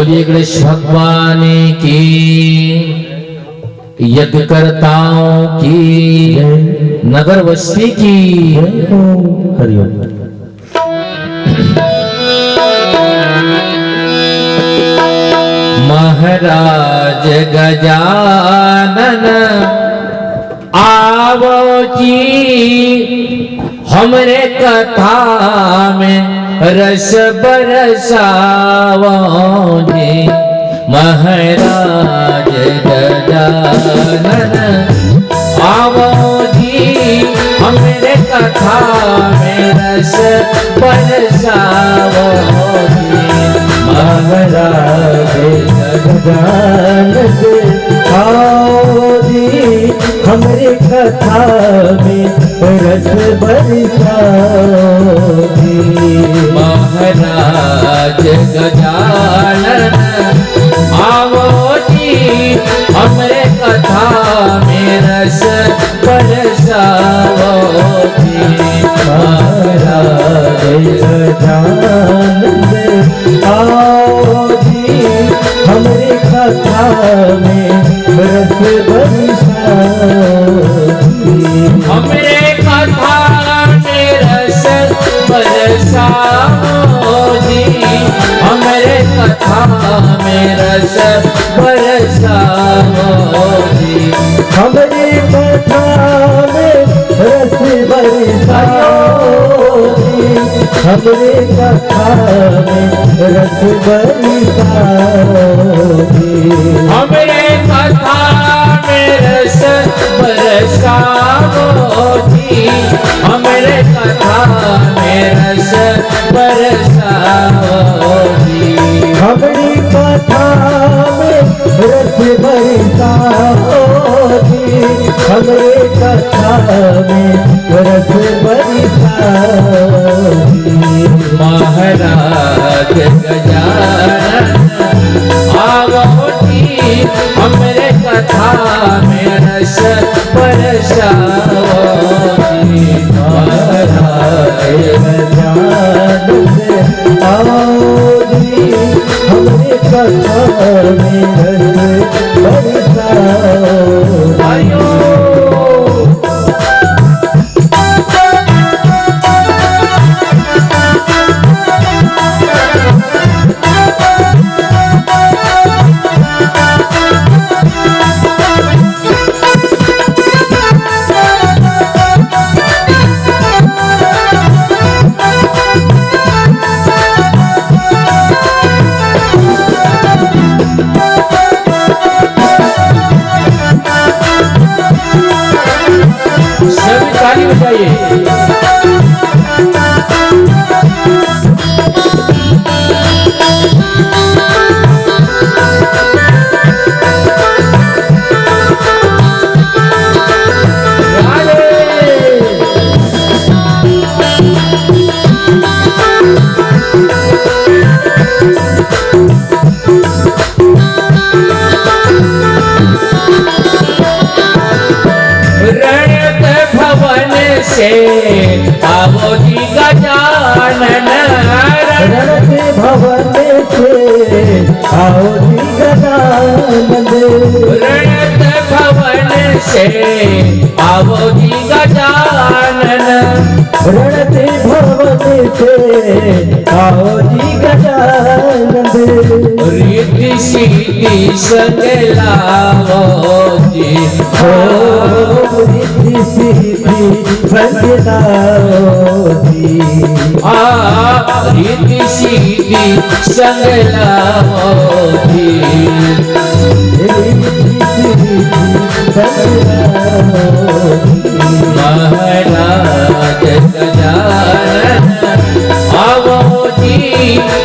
बोलिए गणेश भगवान की, यज्ञ करताओं की, नगर वस्ती की। हरिओम। महाराज गजानन आवो जी, हमरे कथा में रस बरसावो जी। महाराज गजानन आवो जी, हमरे कथा में रस बरसावो जी। महाराज गजानन आओ जी, हमरे कथा में रस बरसाओ जी। महाराज गजानन आओ जी, हमरे कथा में रस बरसाओ जी। महाराज गजानन आओ जी, हमरे कथा में रस बरसाओ जी। हमरे कथा में रस बरसाओ जी, हमरे कथा में रस बरसाओ जी। हमरे कथा में रस बरसाओ जी, हमरे कथा में रस बरसाओ जी। हमरे कथा में रस बरसाओ जी, हमरे कथा में रस बरसाओ जी। हमरी कथा में रस बरसाओ जी, हमरे कथा में रस बरसाओ जी। महाराज गजानन आवो जी, हमरे कथा में रस बरसाओ जी। महाराज गजानन आओ जी, हमरे कथा में रस बरसाओ जी। सभी ताली बजाइए। रणत भवन से आवो जी गजानन, रणत भवन से आओ जी गजानन। रणत भवन से आवो जी गजानन। रणत भवन से आओ जी गजानन। रिद्धि सिद्धि संग लावो जी, हो रिद्धि सिद्धि संग लाओ जी। रिद्धि सिद्धि संग लावो जी। रिद्धि सिद्धि संग लाओ जी। महाराज गजानन आवो जी,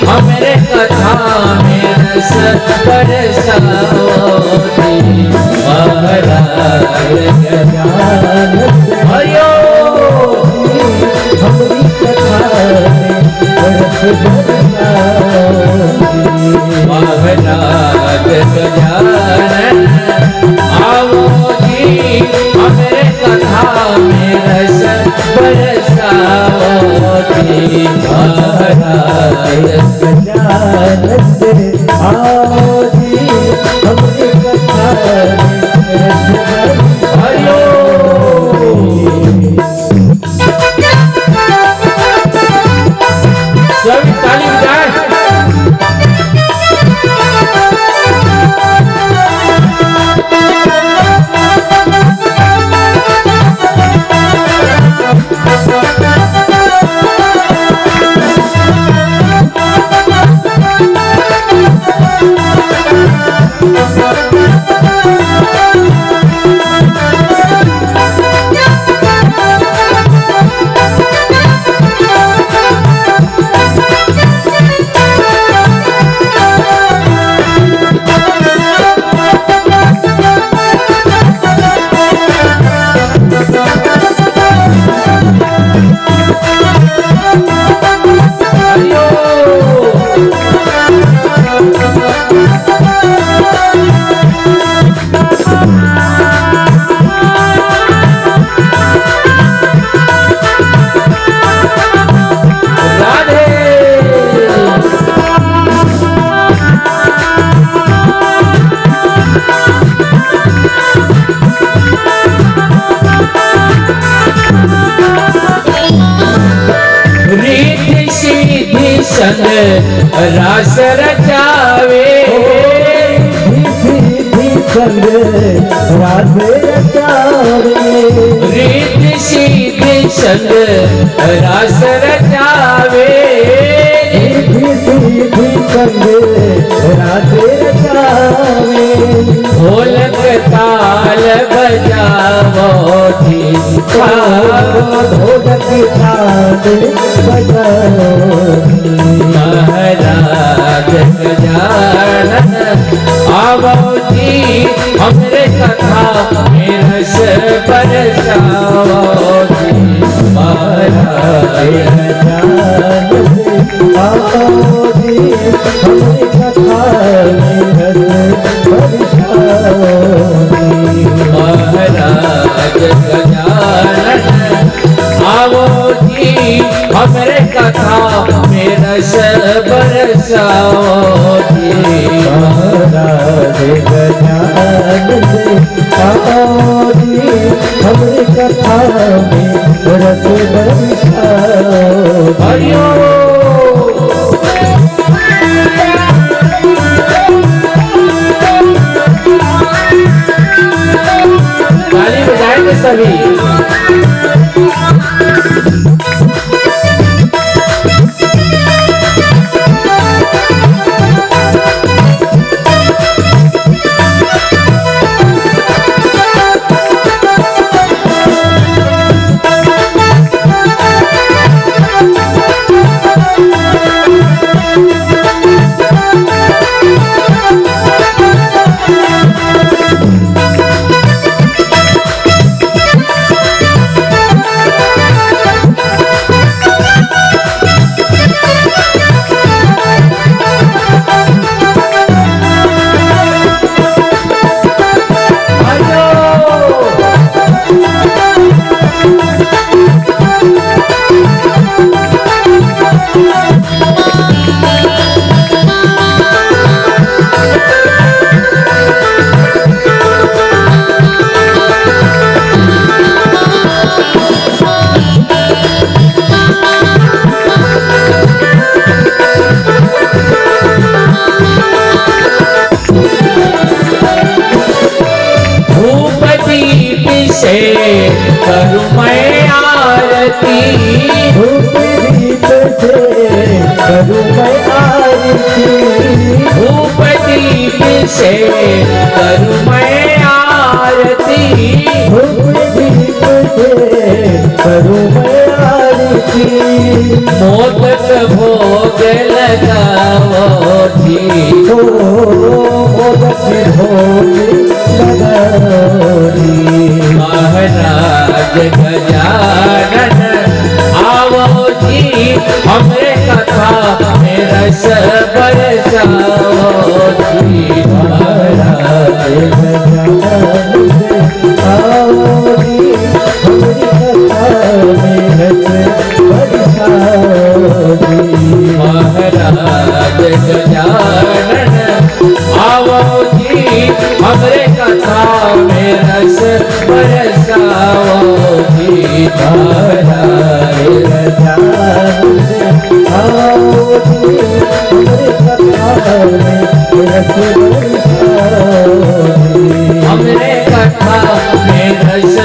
हमरे कथा में रस बरसाओ जी। महाराज गजानन हरिओ हमरी कथा में रस बरसाओ जी। महाराज गजानन आवो जी, हमरे कथा में रस बरसाओ जी। महाराज गजानन से आओ जी हमरे कथा में रस हरिओम। सभी ताली बजाएं। संग रास रचावे संग रास रचावे रीति सीधी संग रास रचावे सीधी संग रास रचावे ढोलक ताल बजावो ढोलक ताल बजावो महाराज गजानन आवो जी हमरे कथा में रस बरसावो जी महाराज गजानन आओ जी हमरे कथा में रस बरसाओ महाराज गजानन आवो जी हमरे कथा में रस बरसाओ जी महाराज गजानन आओ जी हमरे कथा में रस बरसाओ हरिओम। ताली बजाएंगे सभी। से करूं मैं आरती धूप दीप से करूं मैं आरती धूप दीप से करूं मैं आरती धूप दीप से करूं मैं आरती मोदक भोग लगाओ जी मोदक भोग लगाओ जी महाराज गजानन आवो जी हमरे कथा में रस बरसाओ जी महाराज गजानन आओ जी हमरी कथा में रस बरसाओ जी महाराज बरसाओ जी महाराज हमरे कथा में रस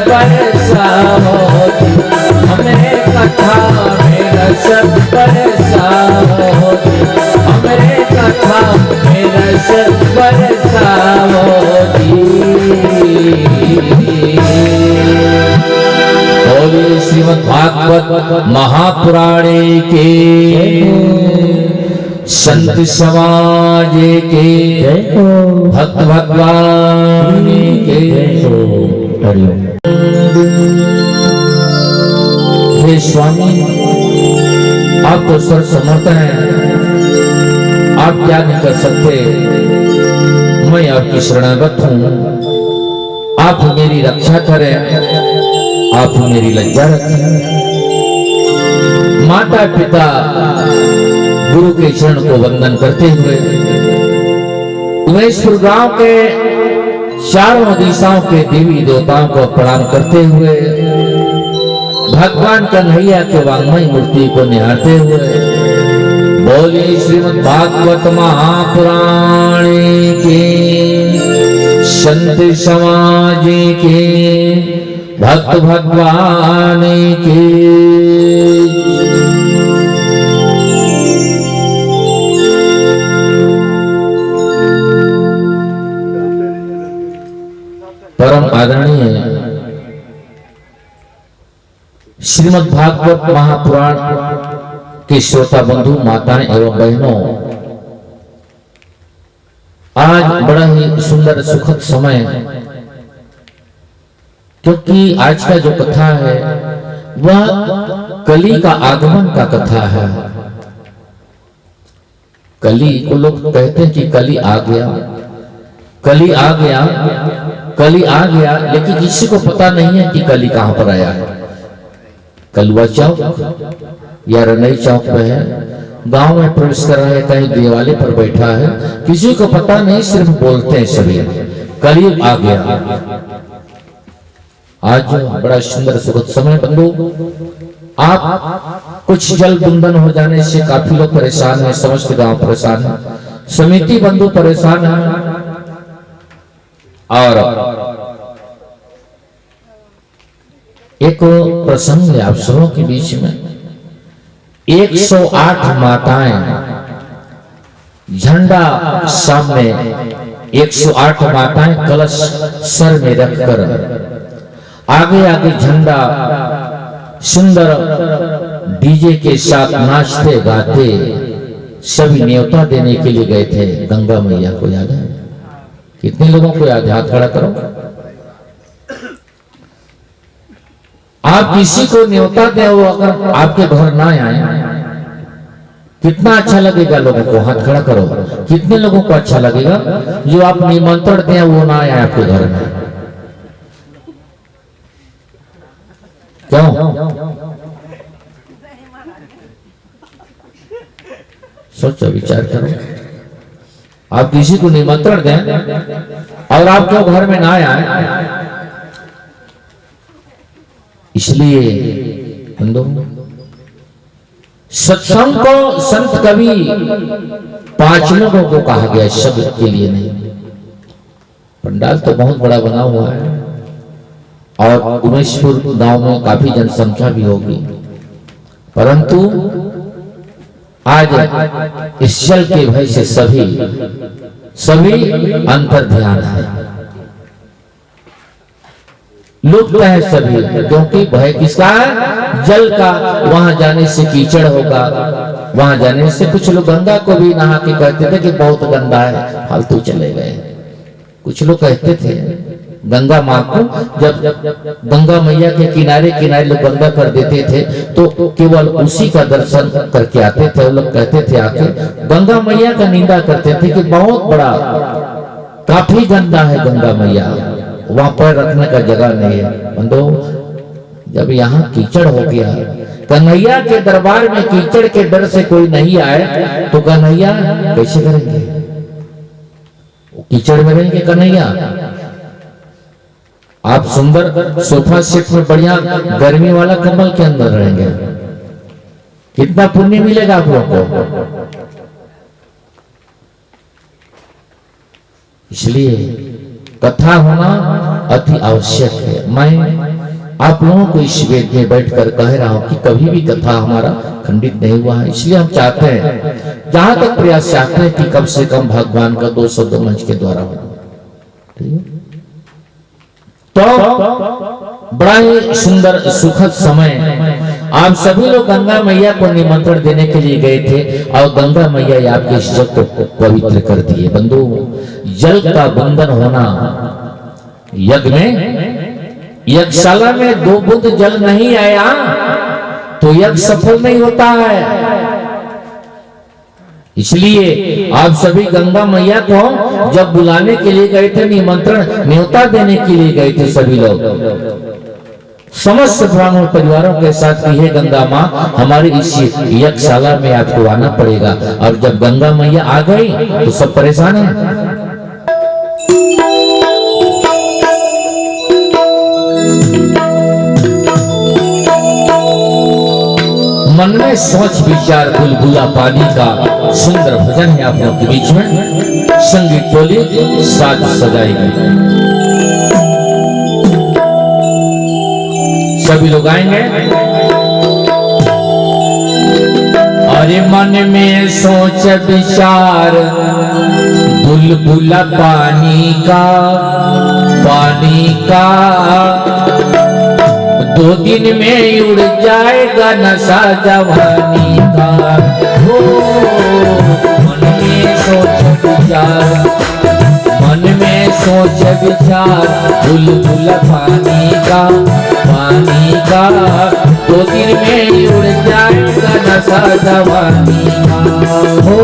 बरसाओ जी हमरे कथा में रस बरसाओ जी हमरे कथा में रस बरसाओ जी बोले श्रीमद् भागवत महापुराणे के संत समाज के भक्त भगवान के हे स्वामी आप तो सर्व समर्थ हैं, आप क्या नहीं कर सकते। मैं आपकी शरणागत हूँ, आप मेरी रक्षा करें, आप मेरी लज्जा रखें। माता पिता गुरु के चरण को वंदन करते हुए उमेशपुर गांव के चारों दिशाओं के देवी देवताओं को प्रणाम करते हुए भगवान कन्हैया के वांगमय मूर्ति को निहारते हुए बोले श्रीमद् भागवत महापुराण के संत समाज के भक्त भगवान के परम आदरणीय श्रीमद् भागवत महापुराण के श्रोता बंधु माताएं एवं बहनों, आज बड़ा ही सुंदर सुखद समय, क्योंकि आज का जो कथा है वह कली का आगमन का कथा है। कली को लोग कहते हैं कि कली आ गया, कली आ गया, कली आ गया, लेकिन किसी को पता नहीं है कि कली कहां पर आया है। कलुआ चौक या रनई चौक पे है, गांव में प्रवेश कर रहा है, कहीं दिवाले पर बैठा है, किसी को पता नहीं, सिर्फ बोलते हैं सभी कलयुग आ गया। आज बड़ा सुंदर सुखद समय बंधु, आप कुछ जल बुंदन हो जाने से काफी लोग परेशान हैं, समस्त गांव परेशान है, समिति बंधु परेशान है। और एक प्रसंग है आप सबों के बीच में, 108 माताएं झंडा सामने, 108 माताएं कलश सर में रखकर आगे आगे झंडा सुंदर डीजे के साथ नाचते गाते सभी न्योता देने के लिए गए थे गंगा मैया को। याद है? कितने लोगों को याद है? हाथ खड़ा करो। आप किसी को न्योता दें, वो अगर आपके घर ना आए, कितना अच्छा लगेगा लोगों को? हाथ खड़ा करो। कितने लोगों को अच्छा लगेगा जो आप निमंत्रण दें वो ना आए आपके घर में? क्यों? सोचो, विचार करो। आप किसी को निमंत्रण दें और आपके घर में ना आए, इसलिए सत्संग को संत कवि 5 लोगों को कहा गया, शब्द के लिए नहीं। पंडाल तो बहुत बड़ा बना हुआ है और उमेशपुर गांव में काफी जनसंख्या भी होगी, परंतु आज इस जल के भय से सभी अंतर ध्यान है, लुप्त है सभी। क्योंकि भय किसका है? जल का। वहां जाने से कीचड़ होगा, वहां जाने से कुछ लोग गंगा को भी नहा के कहते थे कि बहुत गंदा है, फालतू चले गए। कुछ लोग कहते थे गंगा माँ को, जब गंगा मैया के किनारे किनारे लोग गंगा कर देते थे तो केवल उसी का दर्शन करके आते थे। वो लोग कहते थे आके गंगा मैया का निंदा करते थे कि बहुत बड़ा, काफी गंदा है गंगा मैया, वहां पर रखने का जगह नहीं है। बंधु, जब यहाँ कीचड़ हो गया, कन्हैया के दरबार में कीचड़ के डर से कोई नहीं आए तो कन्हैया कैसे करेंगे? कीचड़ में रहेंगे कन्हैया। आप सुंदर सोफा सेट में बढ़िया गर्मी वाला कंबल के अंदर रहेंगे, कितना पुण्य मिलेगा आप लोग को। इसलिए कथा होना अति आवश्यक है। मैं आप लोगों को इस वेद में बैठकर कह रहा हूं कि कभी भी कथा हमारा खंडित नहीं हुआ है। इसलिए हम चाहते हैं, जहां तक प्रयास चाहते हैं कि कम से कम भगवान का 2 शब्द मंच के द्वारा हो। तो बड़ा ही सुंदर सुखद समय, आप सभी लोग गंगा मैया को निमंत्रण देने के लिए गए थे और गंगा मैया आपके इस जग को पवित्र कर दिए। बंधु, जल का बंधन होना, यज्ञ में यज्ञशाला में 2 बूंद जल नहीं आया तो यज्ञ सफल नहीं होता है। इसलिए आप सभी गंगा मैया को जब बुलाने के लिए गए थे, निमंत्रण न्योता देने के लिए गए थे सभी लोग, समस्त ब्राह्मण परिवारों के साथ कि हे गंगा माँ, हमारी इस यज्ञशाला में आपको आना पड़ेगा। और जब गंगा मैया आ गई तो सब परेशान है। मन में सोच विचार बुलबुला पानी का सुंदर भजन है आप लोगों के बीच में। संगीत टोली साज सजाएगी, सभी लोग आएंगे। अरे मन में सोच विचार बुलबुला पानी का 2 दिन में उड़ जाएगा नशा जवानी का। हो मन में सोच विचार, मन में सोच विचार बुलबुला पानी का 2 दिन में उड़ जाएगा नशा जवानी का। हो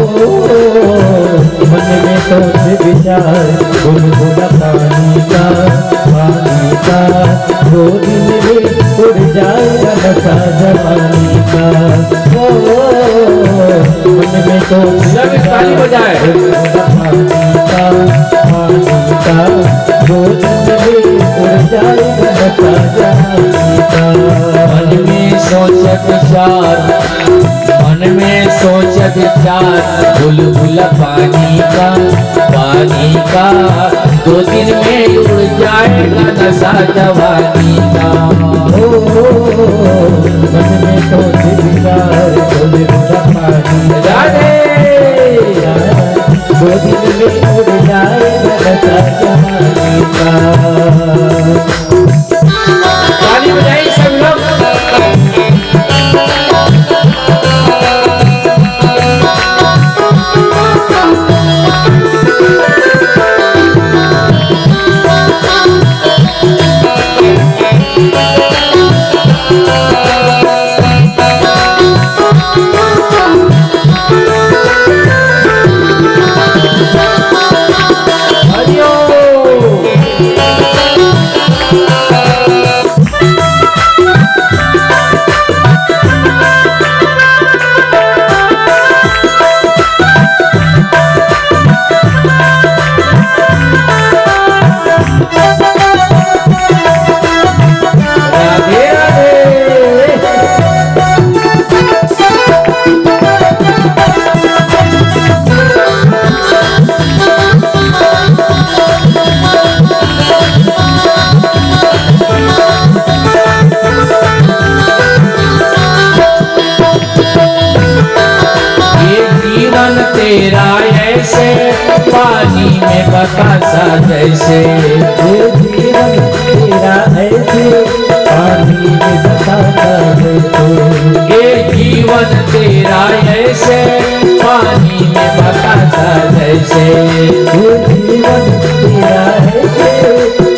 मन में सोच विचार बुलबुला पानी का 2 दिन में उड़ जाएगा नशा जवानी का। हो मन में सोच ताली बजाए बुलबुला पानी का 2 दिन में उड़ जाएगा नशा जवानी का। मन में सोच विचार, मन में सोच विचार बुलबुला पानी का 2 दिन में उड़ जाएगा नशा जवानी का। हो मन में सोच विचार बुलबुला पानी का 2 दिन में उड़ जाएगा नशा जवानी का। ताली बजाइए सब लोग। तेरा ऐसे पानी में बतासा जैसे, जीवन तेरा ऐसे पानी में बतासा जैसे। ये जीवन तेरा ऐसे पानी में बतासा जैसे। ये जीवन तेरा ऐसे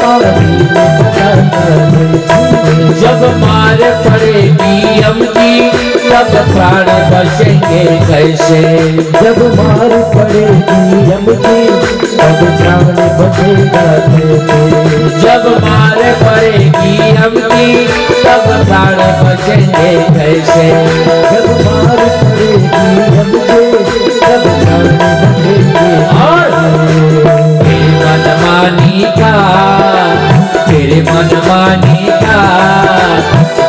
पानी में बतासा जैसे। जब मार पड़ेगी अमकी तब प्राण बचेंगे कैसे। जब मार पड़ेगी अमकी तब प्राण बचेगा कैसे। जब मार पड़ेगी अमकी तब प्राण बचेंगे कैसे। जब मार पड़ेगी अमकी तब प्राण बचेंगे। और मनमानी का तेरे मनमानी का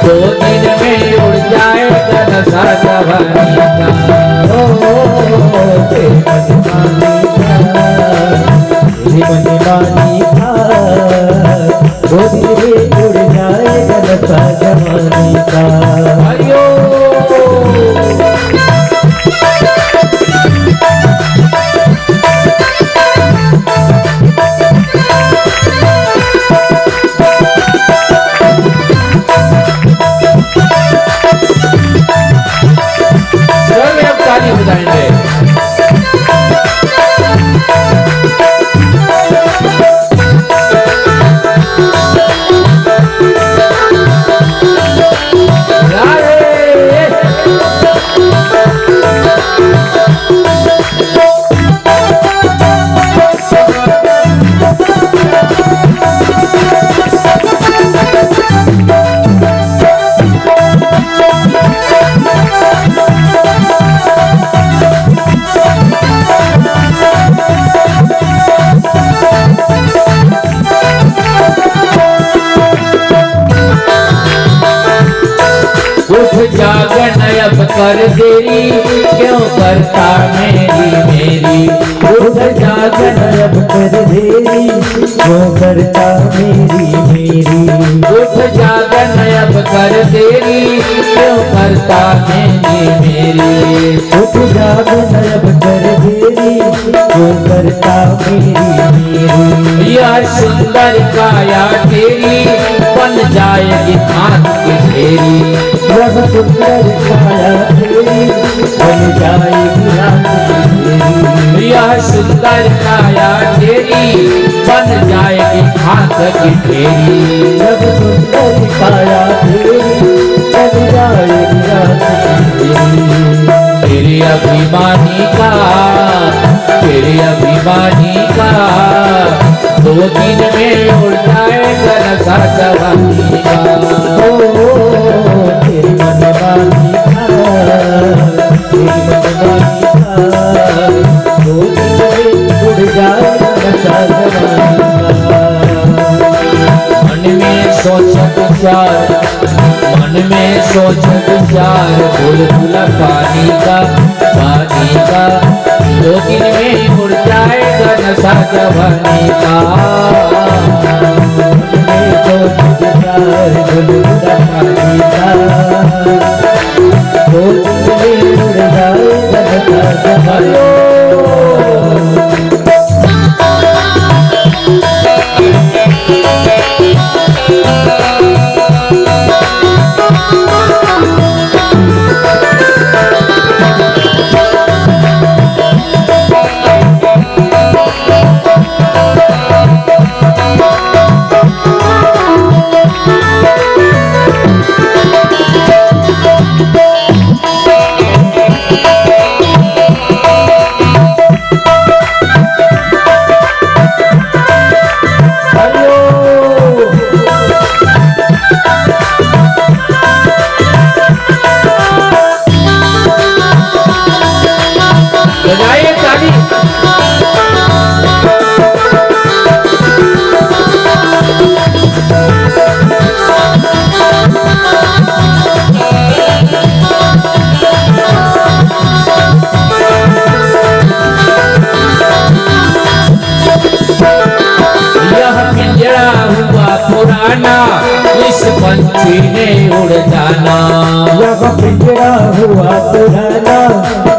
2 दिन में उड़ जाएगा नशा जवानी का। तेरे मनमानी का 2 दिन में उड़ जाएगा नशा जवानी का। हरिओ ताली बजाएंगे। जागन अब कर देरी क्यों करता मेरी उठ जागन अब कर देरी क्यों करता मेरी उठ जागन अब कर देरी क्यों करता मेरी उठ जागन अब कर देरी क्यों करता मेरी यह सुंदर काया तेरी बन जाएगी हाथ की ढेरी। यह सुंदर काया तेरी बन जाएगी हाथ की ढेरी। यह सुंदर काया तेरी बन जाएगी हाथ की ढेरी। यह सुंदर काया तेरी बन जाएगी हाथ की ढेरी। तेरे अभिमानी का 2 दिन में उड़ जाएगा नशा जवानी का। तेरी मनमानी का 2 दिन में उड़ जाएगा नशा जवानी का। मन में सोचत विचार बुलबुला पानी का 2 दिन में उड़ जाएगा नशा जवानी का। बुलबुला पानी का 2 दिन में उड़ जाएगा नशा जवानी का। पंछी ने उड़ जाना। यह पिंजरा हुआ पुराना,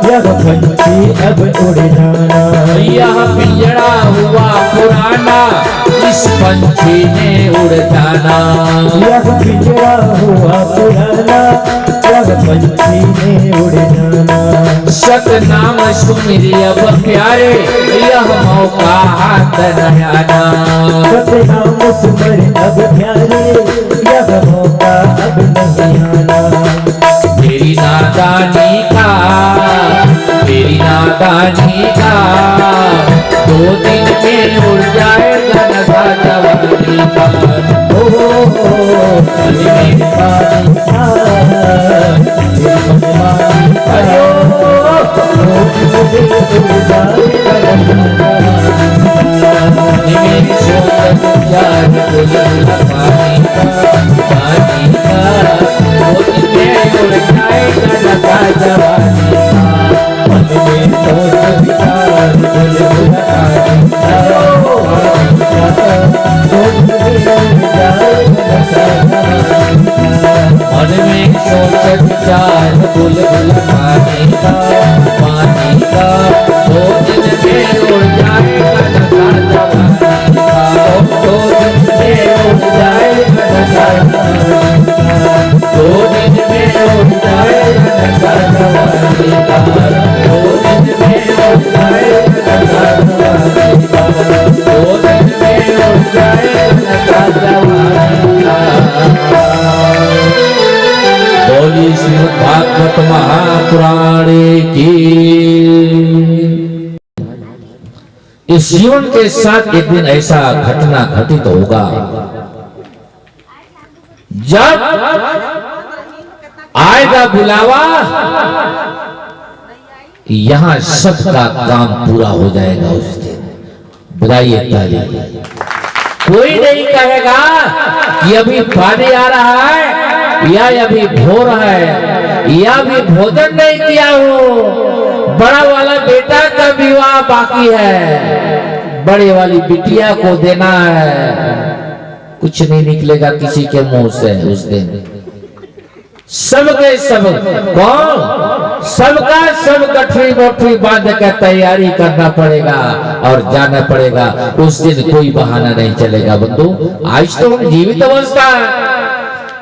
यह पंछी अब उड़ जाना। यह पिंजरा हुआ पुराना, इस पंछी ने उड़ जाना। यह पिंजरा हुआ पुराना, यह पंछी ने उड़ जाना। सतनाम सुमिर अब प्यारे, यह मौका हाथ न आना। सतनाम सुमिर अब प्यारे, यह मौका अब नहीं आना। तेरी नादानी का, तेरी नादानी का, 2 दिन में उड़ जाएगा नशा जवानी का। तेरी पानी का, तेरी मनमानी का, 2 दिन में उड़ जाएगा नशा जवानी का। में सोच विचार बुलबुला पानी का गोद में उड़ जाएगा नशा जवानी का। मन में सोच विचार बुलबुला पानी का गोद में उड़ जाएगा नशा जवानी का। मन में सोच विचार बुलबुला पानी का गोद में उड़ जाएगा नशा जवानी का। गोद में उड़ जाएगा नशा जवानी का। गोद में उड़ जाएगा नशा जवानी का। गोद में उड़ जाएगा नशा जवानी का। गोद में उड़ जाएगा नशा जवानी का। बोली श्रीमद् भागवत महापुराण की। इस जीवन के साथ एक दिन ऐसा घटना घटित होगा जब आएगा बुलावा, यहां सबका काम पूरा हो जाएगा उस दिन। बुलाइए ताली। कोई नहीं कहेगा कि अभी पानी आ रहा है या अभी भोर है या अभी भोजन नहीं किया हूं, बड़ा वाला बेटा का विवाह बाकी है, बड़े वाली बिटिया को देना है। कुछ नहीं निकलेगा किसी के मुंह से उस दिन। सबके सब कौन, सबका सब गठरी बोठरी बांध कर तैयारी करना पड़ेगा और जाना पड़ेगा। उस दिन कोई बहाना नहीं चलेगा बंधु। आज तो हम जीवित अवस्था है,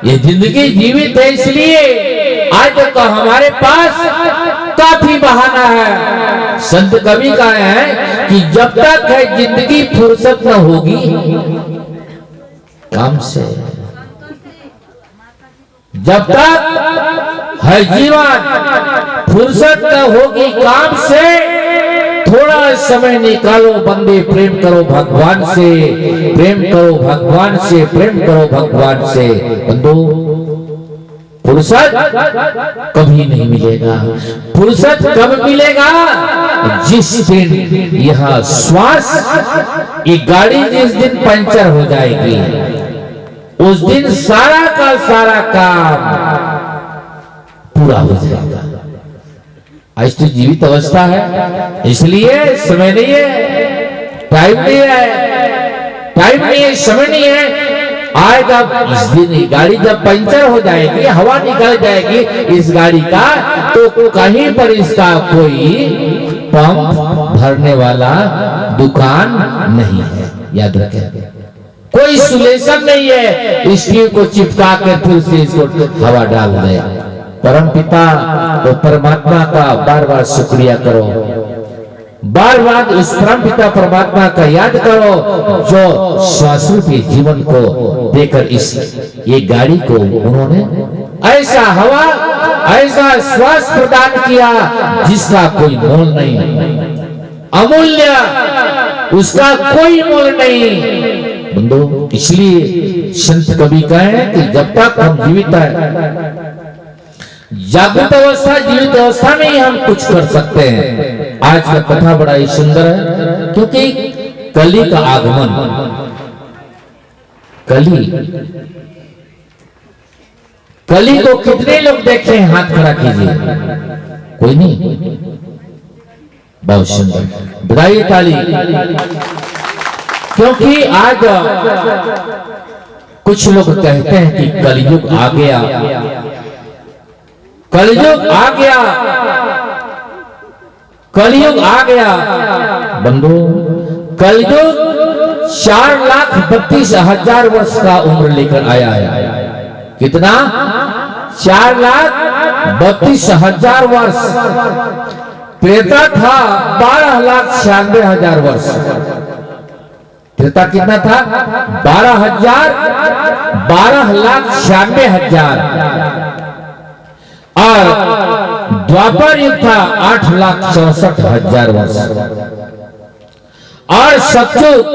ये जिंदगी जीवित है, इसलिए आज तो हमारे पास काफी बहाना है। संत कवि कहे हैं कि जब तक है जिंदगी फुर्सत न होगी काम से, जब तक है जीवन फुर्सत न होगी काम से, थोड़ा समय निकालो बंदे, प्रेम करो भगवान से, प्रेम करो भगवान से, प्रेम करो भगवान से। बंधु फुर्सत कभी नहीं मिलेगा। फुर्सत कब मिलेगा? जिस दिन यह श्वास, ये गाड़ी जिस दिन पंचर हो जाएगी, उस दिन सारा का सारा काम पूरा हो जाएगा। आज तो जीवित अवस्था है, इसलिए समय नहीं है, टाइम नहीं है, टाइम नहीं है, समय नहीं है। आएगा इस दिन गाड़ी जब पंचर हो जाएगी, हवा निकल जाएगी इस गाड़ी का, तो कहीं पर इसका कोई पंप भरने वाला दुकान नहीं है। याद रखें, कोई सुलेशन नहीं है इसकी को चिपका कर फिर से इसको हवा डाल दे। परम पिता तो परमात्मा का बार बार शुक्रिया करो, बार बार उस परम पिता परमात्मा का याद करो जो श्वास रूपी जीवन को देकर इस ये गाड़ी को उन्होंने ऐसा हवा, ऐसा श्वास प्रदान किया जिसका कोई मोल नहीं, अमूल्य, उसका कोई मोल नहीं। बंधु इसलिए संत कवि कहे कि जब तक हम जीवित है, जागृत अवस्था जीवित अवस्था में ही हम कुछ कर सकते हैं। आज का कथा बड़ा ही सुंदर है क्योंकि कली का आगमन, कली को कितने लोग देखे हैं? हाथ खड़ा कीजिए। कोई नहीं? बहुत सुंदर, बधाई ताली। क्योंकि आज कुछ लोग कहते हैं कि कलयुग आ गया, कलयुग आ गया, कलयुग आ गया। बंधु कलयुग 4,32,000 वर्ष का उम्र लेकर आया है। कितना? 4,32,000 वर्ष। त्रेता था 12,96,000 वर्ष। त्रेता कितना था? 12,96,000। और द्वापर युग था 8,64,000 वर्ष। और सतयुग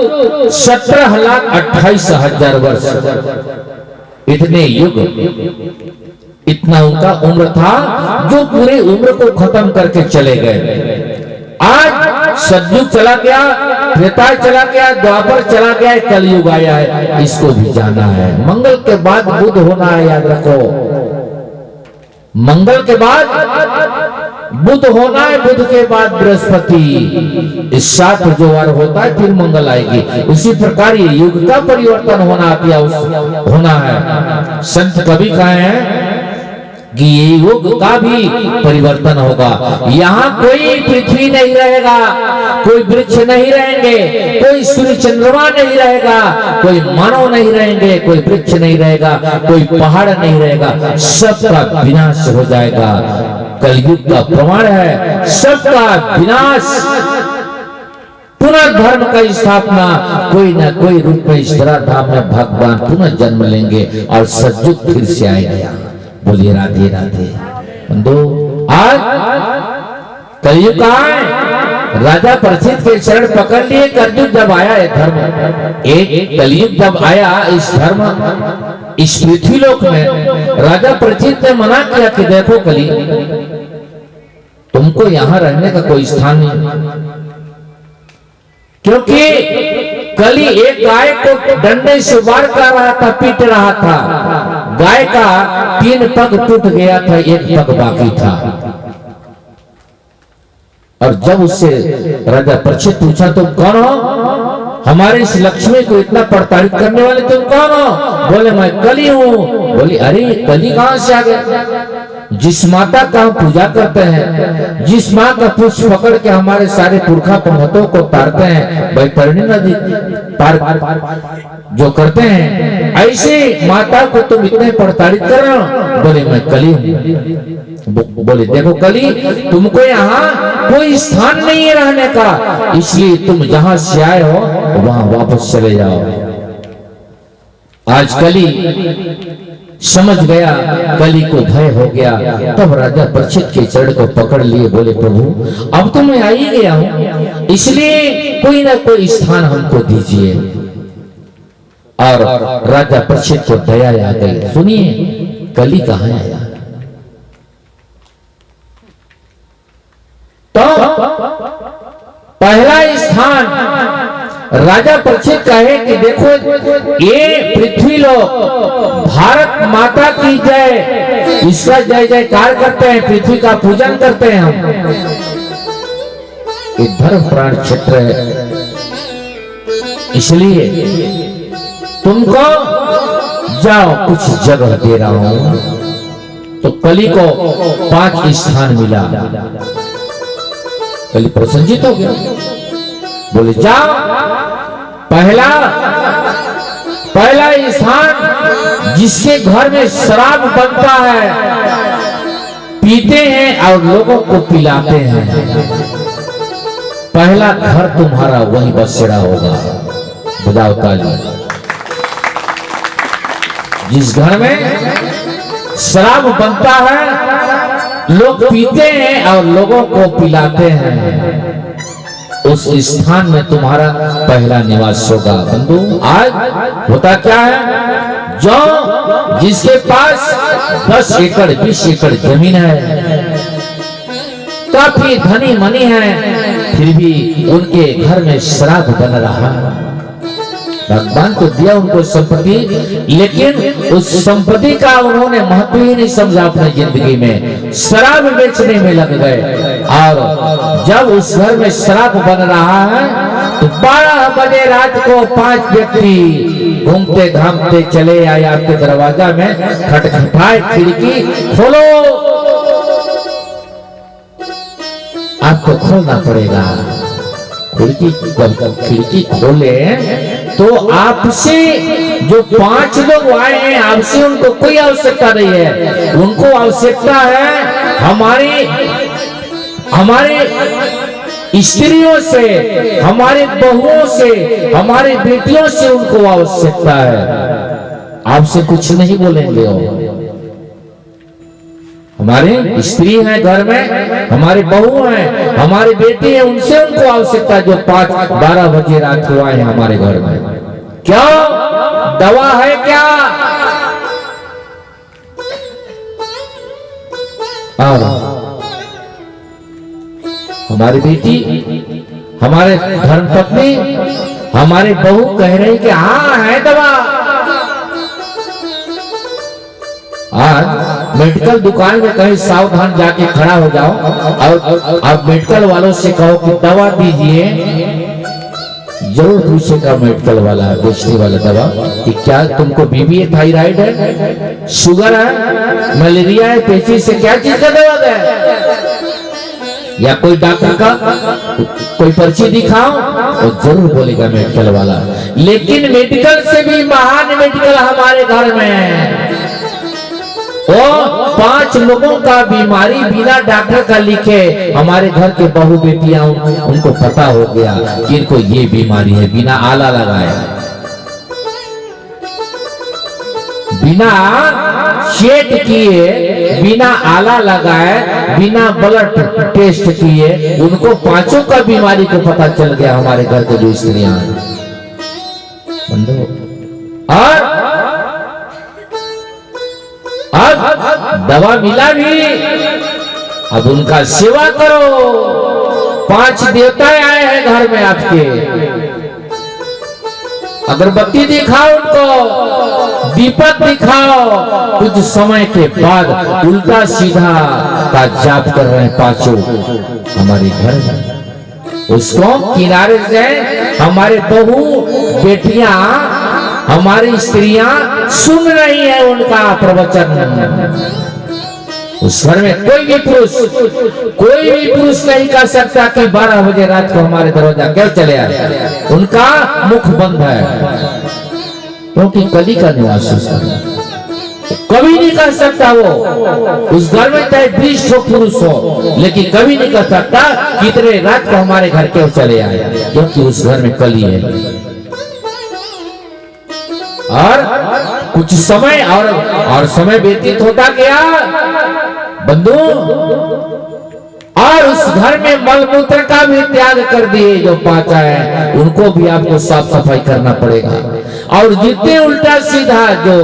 17,28,000 वर्ष। इतने युग, इतना उनका उम्र था जो पूरी उम्र को खत्म करके चले गए। आज सतयुग चला गया, त्रेता चला गया, द्वापर चला गया, कलयुग आया है, इसको भी जाना है। मंगल के बाद बुध होना है, याद रखो। मंगल के बाद बुध होना है, बुध के बाद बृहस्पति। इस साथ जो वार होता है फिर मंगल आएगी। उसी प्रकार ये युग का परिवर्तन होना है। संत कवि कहे हैं कि ये युग का भी परिवर्तन होगा। यहाँ कोई पृथ्वी नहीं रहेगा, कोई वृक्ष नहीं रहेंगे, कोई सूर्य चंद्रमा नहीं रहेगा, कोई मानव नहीं रहेंगे, कोई वृक्ष नहीं रहेगा, कोई पहाड़ नहीं रहेगा, सबका विनाश हो जाएगा। कलयुग का प्रमाण है, सबका विनाश, पुनः धर्म का स्थापना, कोई ना कोई रूप में इस धाम में भगवान पुनः जन्म लेंगे और सतयुग फिर से आएगा। बोलिए राधे राधे। बंधु, आज कलयुग कहाँ है? राजा परीक्षित के शरण पकड़ लिए। कलयुग जब आया है धर्म, एक कलयुग जब आया इस धर्म इस पृथ्वी लोक में, राजा परीक्षित ने मना किया कि देखो कली, तुमको यहां रहने का कोई स्थान नहीं, क्योंकि कली एक गाय को डंडे से वार कर रहा था, पीट रहा था। गाय का 3 पग टूट गया था, 1 पग बाकी था। और जब उससे राजा परीक्षित पूछा तुम कौन हो? हमारे इस लक्ष्मी को इतना प्रताड़ित करने वाले तुम कौन हो? बोले मैं कली हूं। बोली अरे कली कहां से आ गए? जिस माता का हम पूजा करते हैं, जिस माँ का पुष्प पकड़ के हमारे सारे पुरखा पंडितों को तारते हैं, बैतरणी नदी पार जो करते हैं, ऐसे माता को तुम इतने प्रताड़ित कर रहे हो। बोले मैं कली हूं। बोले देखो कली, तुमको यहाँ कोई स्थान नहीं है रहने का, इसलिए तुम जहां से आए हो वहां वापस चले जाओ। आज कली समझ गया, कली को भय हो गया। तब राजा परीक्षित के चरण को पकड़ लिए, बोले प्रभु अब तो मैं आ ही गया हूं, इसलिए कोई ना कोई स्थान हमको दीजिए। और राजा परीक्षित को दया आ गई। सुनिए कली कहां आया? तो पहला स्थान राजा परीक्षित कहे कि देखो ये पृथ्वी लोग भारत माता की जय, इसका जय जयकार करते हैं, पृथ्वी का पूजन करते हैं हम। ये धर्म प्राण क्षेत्र है, इसलिए तुमको जाओ कुछ जगह दे रहा हूं। तो कली को 5 स्थान मिला। कली प्रसन्नचित हो गया, बोले जाओ पहला स्थान जिसके घर में शराब बनता है, पीते हैं और लोगों को पिलाते हैं, पहला घर तुम्हारा वही बसेरा होगा। बजाओ ताली। जिस घर में शराब बनता है, लोग पीते हैं और लोगों को पिलाते हैं, उस स्थान में तुम्हारा पहला निवास होगा। बंधु, आज होता क्या है, जो जिसके पास 10 एकड़ 20 एकड़ जमीन है, काफी धनी मनी है, फिर भी उनके घर में शराब बन रहा है। भगवान को दिया उनको संपत्ति, लेकिन उस संपत्ति का उन्होंने महत्व ही नहीं समझा अपनी जिंदगी में, शराब बेचने में लग गए। और जब उस घर में शराब बन रहा है तो 12 बजे रात को 5 व्यक्ति घूमते घामते चले आए आपके दरवाजा में, खटखटाए, खिड़की खोलो, आपको खोलना पड़ेगा। खिड़की खोले तो आपसे जो 5 लोग आए हैं, आपसे उनको कोई आवश्यकता नहीं है, उनको आवश्यकता है हमारे स्त्रियों से, हमारे बहुओं से, हमारी बेटियों से उनको आवश्यकता है। आपसे कुछ नहीं बोलेंगे वो। हमारे स्त्री हैं घर में, हमारे बहू हैं, हमारी बेटी है, उनसे उनको आवश्यकता है जो 5-12 बजे रात को आए हैं हमारे घर में। क्या दवा है क्या? हमारी बेटी, हमारे धर्मपत्नी हमारे बहू कह रही कि हाँ है दवा। आज मेडिकल दुकान में कहीं सावधान जाके खड़ा हो जाओ और आप मेडिकल वालों से कहो कि दवा दीजिए, जरूर पूछेगा मेडिकल वाला, बेचने वाला दवा कि क्या तुमको बीपी है, थायराइड है, शुगर है, मलेरिया है, पेचिस से क्या चीज का दवा है, या कोई डॉक्टर का कोई पर्ची दिखाओ, और जरूर बोलेगा मेडिकल वाला। लेकिन मेडिकल से भी महान मेडिकल हमारे घर में है। वो 5 लोगों का बीमारी बिना डॉक्टर का लिखे हमारे घर के बहू बेटियां उनको पता हो गया कि इनको ये बीमारी है, बिना आला लगाए, बिना चेक किए, बिना आला लगाए, बिना ब्लड टेस्ट किए, उनको 5 का बीमारी को पता चल गया हमारे घर के जो स्त्रियां हैं। और अब दवा मिला भी, अब उनका सेवा करो। 5 देवता आए हैं घर में आपके, अगरबत्ती दिखाओ उनको, दीपक दिखाओ। कुछ समय के बाद उल्टा सीधा का जाप कर रहे हैं 5 हमारे घर में। उसको किनारे से हमारे बहू बेटियां, हमारी स्त्रियां सुन रही है उनका प्रवचन। उस घर में कोई भी पुरुष नहीं कह सकता कि 12 बजे रात को हमारे दरवाजा क्यों चले आए। उनका मुख बंद है, क्योंकि कली का निवास कभी नहीं कर सकता। वो उस घर में चाहे 20 पुरुष हो, लेकिन कभी नहीं कर सकता कि इतने रात को हमारे घर क्यों चले आए, क्योंकि उस घर में कली है। और कुछ समय और समय व्यतीत होता गया बंधु, और उस घर में मलमूत्र का भी त्याग कर दिए। जो 5 है उनको भी आपको साफ सफाई करना पड़ेगा। और जितने उल्टा सीधा जो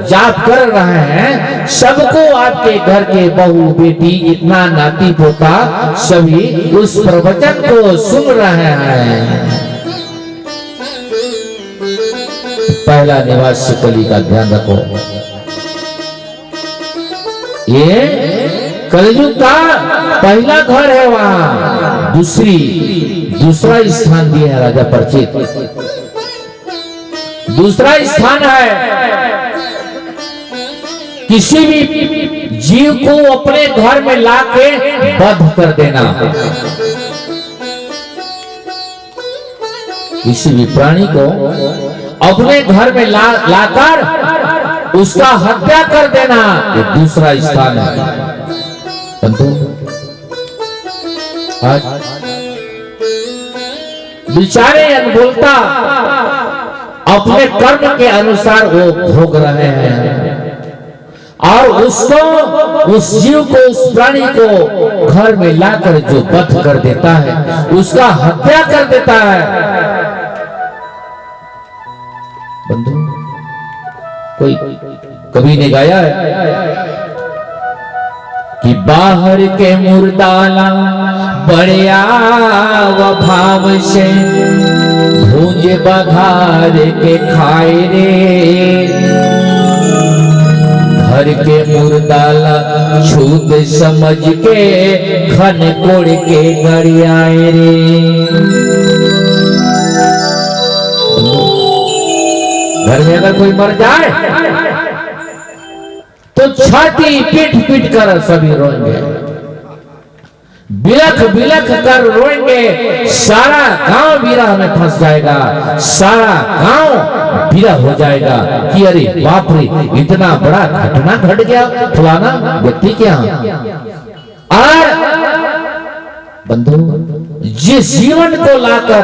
जाप कर रहे हैं, सबको आपके घर के बहू बेटी, इतना नाती पोता सभी उस प्रवचन को सुन रहे हैं। पहला निवास कली का ध्यान रखो। ये कलयुग का पहला घर है, वहां दूसरा स्थान दिया है राजा परिचित। दूसरा स्थान है किसी भी जीव को अपने घर में लाके बंध कर देना, किसी भी प्राणी को अपने घर में लाकर उसका हत्या कर देना, ये दूसरा स्थान है। परंतु आज बेचारे अनबोलता अपने कर्म के अनुसार वो भोग रहे हैं, और उसको, उस जीव को, उस प्राणी को घर में लाकर जो वध कर देता है, उसका हत्या कर देता है। बंधु, कोई कवि ने गाया है कि बाहर के मुर्दाला बड़िया व भाव से भूंज बघार के खाए रे, घर के मुर्दाला छूत समझ के खन कोड़ के गरियाए रे। घर में अगर कोई मर जाए तो छाती पीट पीट कर सभी रोएंगे, बिलख बिलख कर रोएंगे। सारा गांव विरह में फंस जाएगा, सारा गांव विरह हो जाएगा कि अरे बाप रे, इतना बड़ा घटना घट गया फलाना व्यक्ति के यहाँ। और बंधु, जिस जीवन को लाकर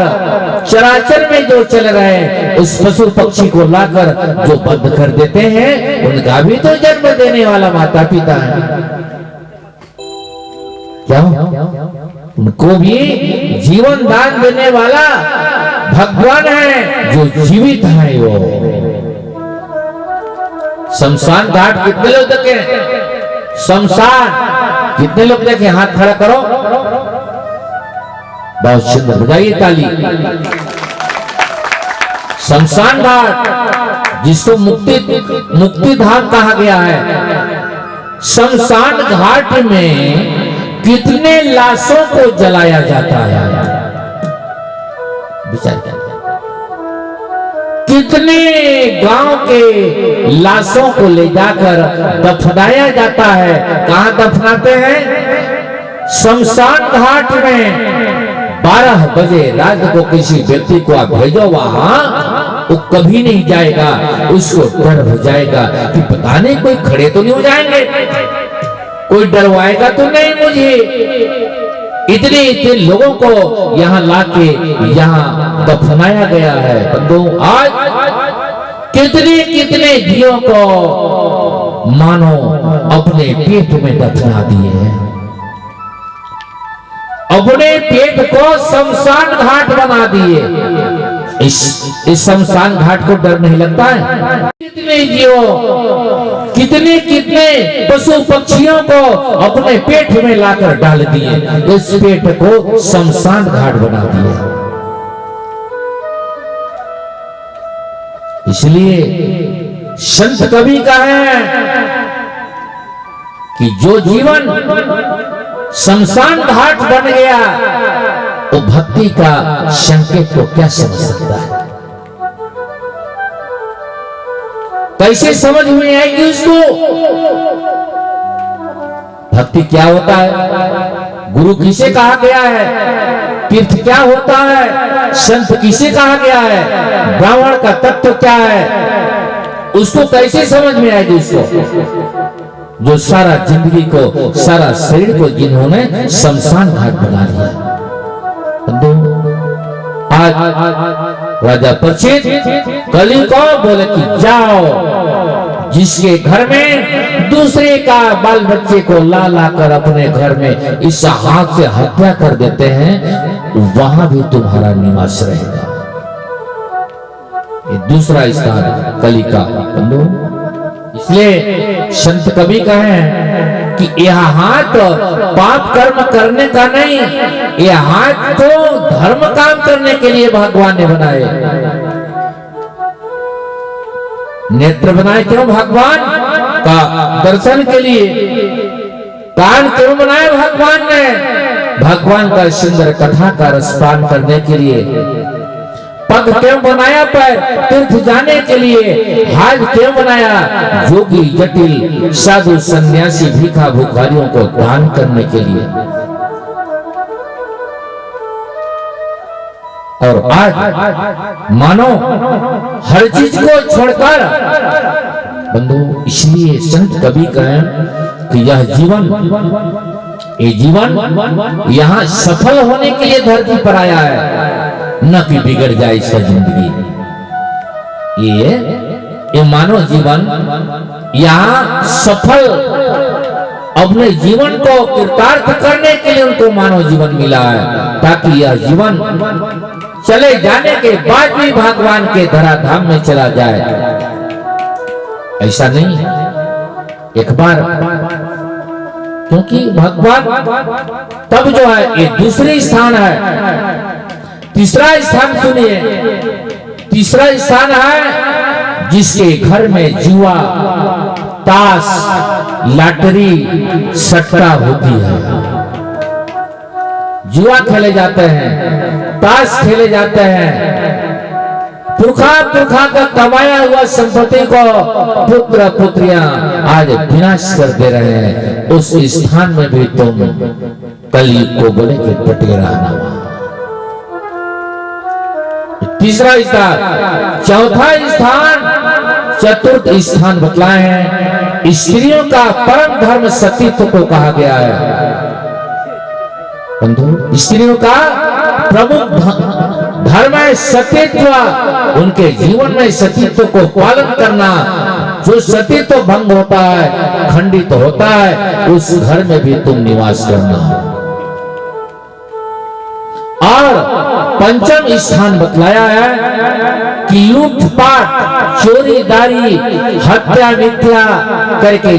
चराचर में जो चल रहे हैं, उस पशु पक्षी को लाकर जो बंद कर देते हैं, उनका भी तो जन्म देने वाला माता पिता है। क्या उनको भी जीवन दान देने वाला भगवान है, जो जीवित है। वो शमशान घाट कितने लोग देखे? शमशान कितने लोग देखे? हाथ खड़ा करो। बहुत सुंदर, बजाइए ताली। शमशान घाट जिसको मुक्ति धाम कहा गया है, शमशान घाट में कितने लाशों को जलाया जाता है, विचार करें। कितने गांव के लाशों को ले जाकर दफनाया जाता है। कहां दफनाते हैं? शमशान घाट में। 12 बजे रात को किसी व्यक्ति को आप भेजो वहां, वो कभी नहीं जाएगा, उसको डर हो जाएगा कि पता नहीं कोई खड़े तो नहीं हो जाएंगे, कोई डरवाएगा तो नहीं मुझे। इतने लोगों को यहाँ लाके यहाँ दफनाया गया है। बंधु, आज कितने जीवों को मानो अपने पेट में दफना दिए हैं, अपने पेट को शमशान घाट बना दिए। इस शमशान घाट को डर नहीं लगता है? कितने जीवों, कितने पशु पक्षियों को अपने पेट में लाकर डाल दिए, इस पेट को शमशान घाट बना दिया। इसलिए संत कवि का है कि जो जीवन शमशान घाट बन गया, वो भक्ति का संकेत को क्या समझ सकता है? कैसे समझ में आएगी उसको? भक्ति क्या होता है? गुरु किसे कहा गया है? तीर्थ क्या होता है? संत किसे कहा गया है? ब्राह्मण का तत्व क्या है? उसको कैसे समझ में आएगी उसको? जो सारा जिंदगी को, सारा शरीर को जिन्होंने शमशान घाट बना दिया। आज राजा परीक्षित कली को बोले कि जाओ, जिसके घर में दूसरे का बाल बच्चे को ला कर अपने घर में इस हाथ से हत्या कर देते हैं, वहां भी तुम्हारा निवास रहेगा। ये दूसरा स्थान कली का। बंधु, इसलिए संत कवि कहें कि यह हाथ पाप कर्म करने का नहीं, यह हाथ तो धर्म काम करने के लिए भगवान ने बनाए। नेत्र बनाए क्यों? भगवान का दर्शन के लिए। कान क्यों बनाए भगवान ने? भगवान का सुंदर कथा का रसपान करने के लिए। पग क्यों बनाया? पैर तीर्थ जाने के लिए। हाथ क्यों बनाया? योगी जटिल साधु सन्यासी भीखा भुखारियों को दान करने के लिए। और आज मानो हर चीज को छोड़कर, बंधु, इसलिए संत कवि कहें कि यह जीवन यहाँ सफल होने के लिए धरती पर आया है, न कि बिगड़ जाए इसका जिंदगी। ये मानव जीवन यहाँ सफल, अपने जीवन को कृतार्थ करने के लिए उनको मानव जीवन मिला है, ताकि यह जीवन चले जाने के बाद भी भगवान के धराधाम में चला जाए। ऐसा नहीं, एक बार, क्योंकि भगवान तब जो है ये दूसरी स्थान है। तीसरा स्थान सुनिए, तीसरा स्थान है जिसके घर में जुआ, ताश, लॉटरी, सट्टा होती है। जुआ खेले जाते हैं, ताश खेले जाते हैं। पुरखा का कमाया हुआ संपत्ति को पुत्र पुत्रियां आज विनाश कर दे रहे हैं। उस स्थान में भी तुम कली को बोले कि डटे रहना। तीसरा स्थान। चौथा स्थान, चतुर्थ स्थान बतलाए हैं, स्त्रियों का परम धर्म सतीत्व को कहा गया है। बंधु, स्त्रियों का प्रमुख धर्म है सतीत्व। उनके जीवन में सतीत्व को पालन करना। जो सतीत्व भंग होता है, खंडित होता है, उस घर में भी तुम निवास करना। और पंचम स्थान बतलाया है कि लूटपाट, चोरीदारी, हत्या मिथ्या करके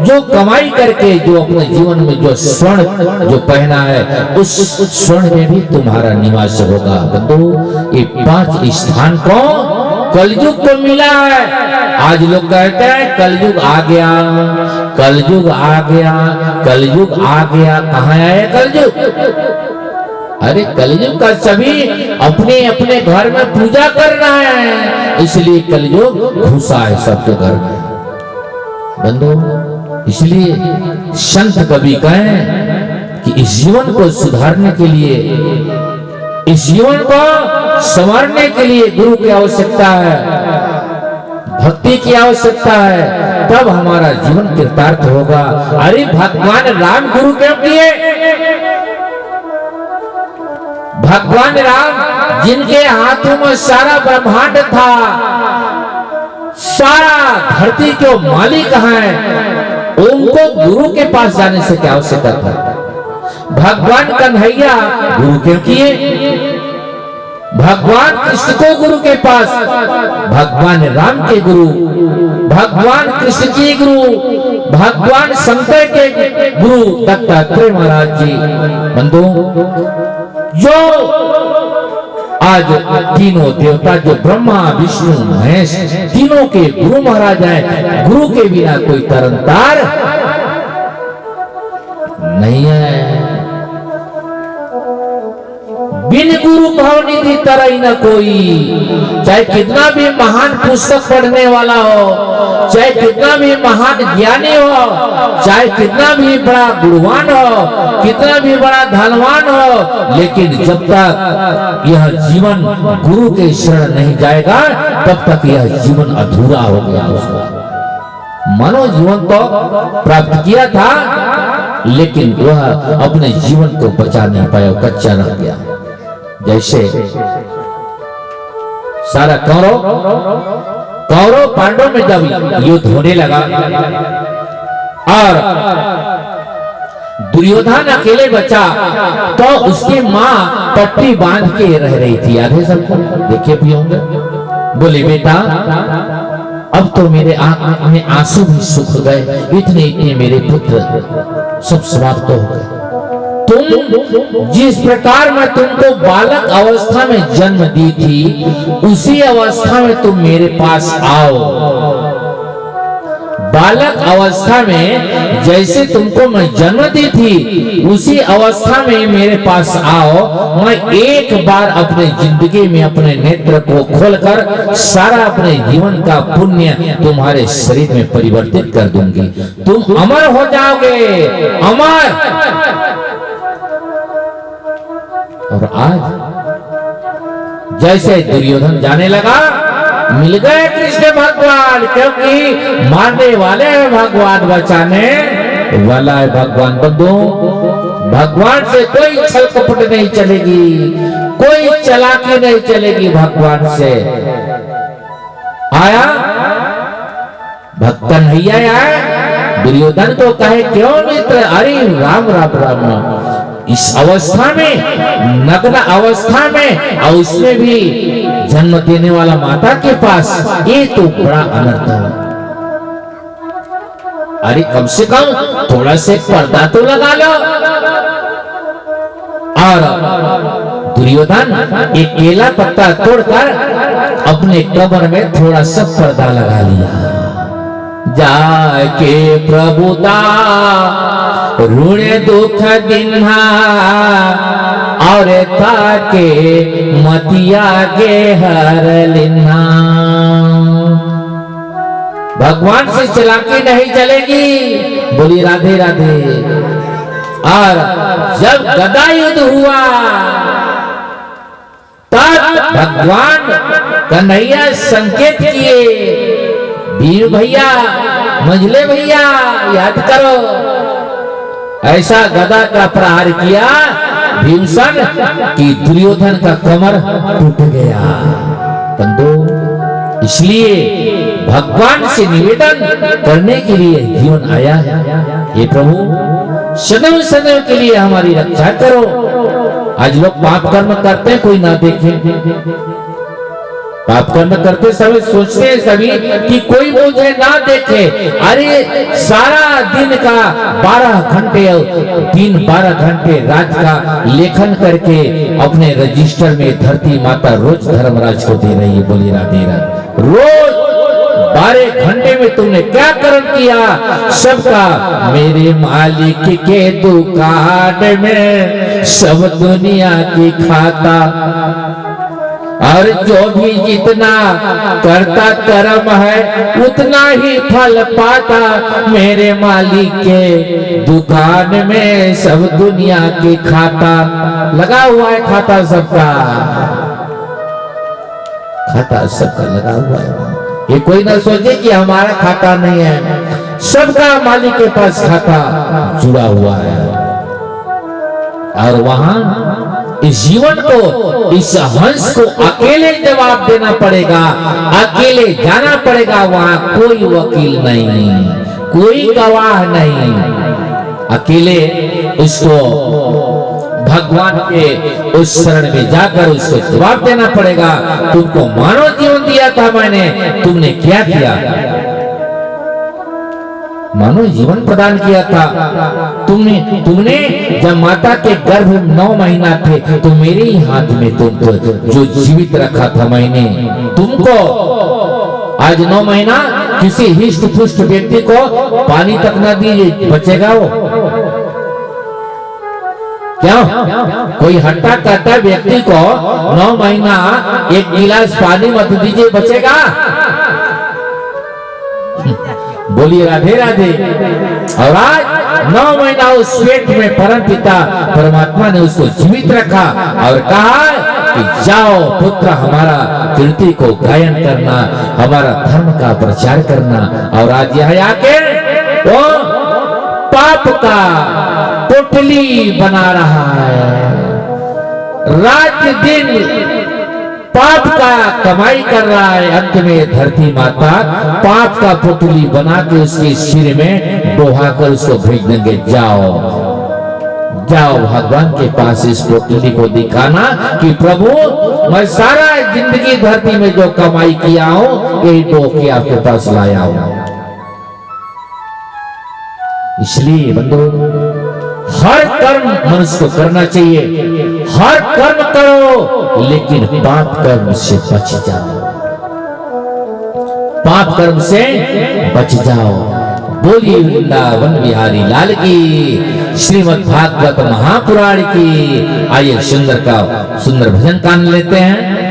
जो कमाई करके जो अपने जीवन में जो स्वर्ण जो पहना है, उस स्वर्ण में भी तुम्हारा निवास होगा। बंधु, ये 5 स्थान को कलयुग को मिला है। आज लोग कहते हैं कलयुग आ गया, कलयुग आ गया, कलयुग आ गया। कहाँ आया कलयुग? अरे कलयुग का सभी अपने अपने घर में पूजा कर रहे हैं, इसलिए कलयुग घुसा है सबके घर में। बंधु, इसलिए संत कवि कहें कि इस जीवन को सुधारने के लिए, इस जीवन को संवारने के लिए गुरु की आवश्यकता है, भक्ति की आवश्यकता है, तब हमारा जीवन कृतार्थ होगा। अरे भगवान राम गुरु क्यों किए? भगवान राम जिनके हाथों में सारा ब्रह्मांड था, सारा धरती के मालिक हैं, उनको गुरु के पास जाने से क्या आवश्यकता था? भगवान कन्हैया गुरु क्यों किए? भगवान कृष्ण को गुरु के पास, भगवान राम के गुरु, भगवान कृष्ण के गुरु, भगवान शंकर के गुरु दत्तात्रेय महाराज जी। बंधु, जो आज तीनों देवता जो ब्रह्मा विष्णु महेश तीनों के गुरु महाराज हैं, गुरु के बिना कोई तरनतार नहीं है। बिन गुरु भवनिधि तरई न कोई। चाहे कितना भी महान पुस्तक पढ़ने वाला हो, चाहे कितना भी महान ज्ञानी हो, चाहे कितना भी बड़ा गुणवान हो, कितना भी बड़ा धनवान हो, लेकिन जब तक यह जीवन गुरु के शरण नहीं जाएगा, तब तक यह जीवन अधूरा हो गया। उसका मानव जीवन तो प्राप्त किया था, लेकिन वह अपने जीवन को बचा नहीं पाया, कच्चा रह गया। जैसे सारा कौरव पांडव में जब युद्ध होने लगा और दुर्योधन अकेले बचा, तो उसकी माँ पट्टी बांध के रह रही थी। आधे सबको देखे भी होंगे। बोले, बेटा अब तो मेरे आंख में आंसू भी सूख गए, इतने इतने मेरे पुत्र सब समाप्त हो गए। तुम जिस प्रकार मैं तुमको बालक अवस्था में जन्म दी थी, उसी अवस्था में तुम मेरे पास आओ। बालक अवस्था में जैसे तुमको मैं जन्म दी थी, उसी अवस्था में मेरे पास आओ। मैं एक बार अपने जिंदगी में अपने नेत्र को खोलकर सारा अपने जीवन का पुण्य तुम्हारे शरीर में परिवर्तित कर दूंगी। तुम अमर हो जाओगे, अमर। और आज जैसे दुर्योधन जाने लगा, मिल गए कृष्ण भगवान, क्योंकि मारने वाले हैं भगवान, बचाने वाला है भगवान। बंधु, भगवान से कोई छल कपट नहीं चलेगी, कोई चालाकी नहीं चलेगी। भगवान से आया भक्त कन्हैया आया, दुर्योधन को कहे, क्यों मित्र? अरे राम राम राम राम। इस अवस्था में, नग्न अवस्था में, और उसमें भी जन्म देने वाला माता के पास, ये तो बड़ा अनर्थ है। अरे कम से कम थोड़ा से पर्दा तो लगा लो। और दुर्योधन एक केला पत्ता तोड़कर अपने कमर में थोड़ा सा पर्दा लगा लिया। जाके प्रभुता ऋण दुख दिन्हा, और ताके मतिया के हर लिन्हा। भगवान से चालाकी नहीं चलेगी। बोली राधे राधे। और जब गदा युद्ध हुआ, तब भगवान कन्हैया संकेत किए, भीम भैया, मंझले भैया, याद करो। ऐसा गदा का प्रहार किया भीमसन कि दुर्योधन का कमर टूट गया। बंधु, इसलिए भगवान से निवेदन करने के लिए जीवन आया है। हे प्रभु, सदैव सदैव के लिए हमारी रक्षा करो। आज लोग पाप कर्म करते हैं, कोई ना देखे, पाप कर्म करते समय सोचते हैं सभी कि कोई मुझे ना देखे। अरे सारा दिन का 12 घंटे 12 घंटे रात का लेखन करके अपने रजिस्टर में धरती माता रोज धर्मराज को दे रही है। बोली राधे राधे। रोज 12 घंटे में तुमने क्या कर्म किया? सबका मेरे मालिक के दुकान में सब दुनिया की खाता, और जो भी जितना करता कर्म है उतना ही फल पाता। मेरे मालिक के दुकान में सब दुनिया की खाता लगा हुआ है। खाता सबका, खाता सबका लगा हुआ है। ये कोई ना सोचे कि हमारा खाता नहीं है, सबका मालिक के पास खाता जुड़ा हुआ है। और वहां इस जीवन को, इस हंस को अकेले जवाब देना पड़ेगा, अकेले जाना पड़ेगा। वहां कोई वकील नहीं, कोई गवाह नहीं, अकेले उसको भगवान के उस शरण में जाकर उसको जवाब देना पड़ेगा। तुमको मानव जीवन दिया था मैंने, तुमने क्या किया? मानव जीवन प्रदान किया था तुमने जब माता के गर्भ में 9 महीना थे तो मेरे ही हाथ में तुमको जो जीवित रखा था मैंने तुमको। आज 9 महीना किसी हिष्ट पुष्ट व्यक्ति को पानी तक न दीजिए, बचेगा वो? क्यों? कोई हट्टा कट्टा व्यक्ति को 9 महीना 1 गिलास पानी मत दीजिए, बचेगा? बोलिए राधे राधे। और आज 9 महीना उस पेट में परम पिता परमात्मा ने उसको जीवित रखा और कहा कि जाओ पुत्र, हमारा कीर्ति को गायन करना, हमारा धर्म का प्रचार करना। और आज यह आके वो पाप का पोटली बना रहा है, रात दिन पाप का कमाई कर रहा है। अंत में धरती माता पाप का पुतली बना के उसके सिर में डोहा कर उसको भेज देंगे। जाओ जाओ भगवान के पास इस पुतली को दिखाना कि प्रभु मैं सारा जिंदगी धरती में जो कमाई किया हूं यही डोह के आपके पास लाया हूं। इसलिए बंधु हर कर्म मनुष्य को करना चाहिए, हर कर्म करो, लेकिन पाप कर्म से बच जाओ, पाप कर्म से बच जाओ। बोलिए वृंदावन बिहारी लाल की, श्रीमद् भागवत महापुराण की। आइए सुंदर भजन कान लेते हैं।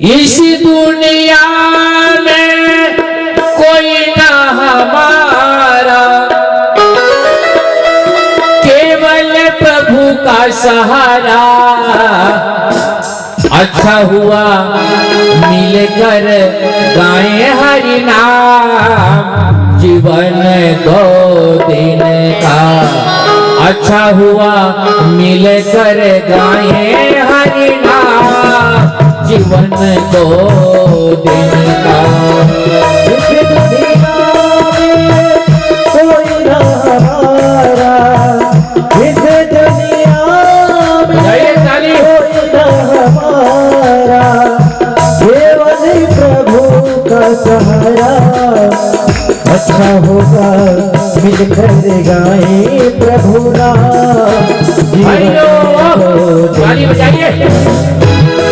इस दुनिया में कोई ना हमारा, केवल प्रभु का सहारा। अच्छा हुआ मिलकर गाएं हरि नाम, जीवन 2 दिन का। अच्छा हुआ मिलकर गाएं हरि नाम, जीवन 2 दिन का। इस दुनिया में कोई ना हमारा, इस दुनिया में कोई ना हमारा, केवल प्रभु का सहारा। अच्छा होगा मिलकर गाएं प्रभु नाम, जीवन 2 दिन का।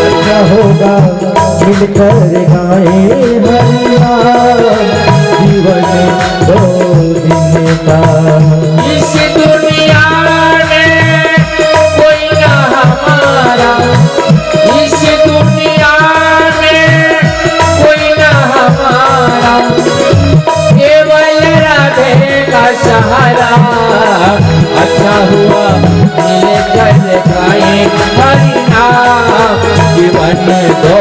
अच्छा होगा मिलकर गाएं हरि नाम, जीवन 2 दिन का। इस दुनिया में कोई ना हमारा, इस दुनिया में कोई ना हमारा, केवल राधे का सहारा। अच्छा हुआ मिलकर गाएं हरि नाम, जीवन 2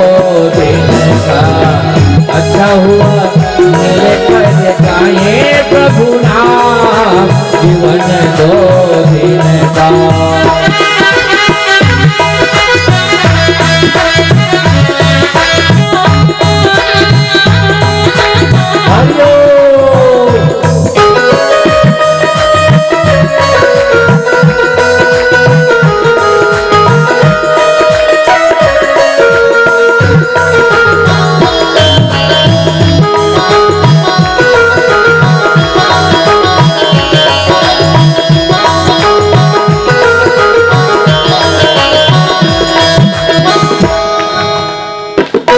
दिन का। अच्छा हुआ मिलकर गाएं प्रभु नाम, जीवन 2 दिन का। हरिओम।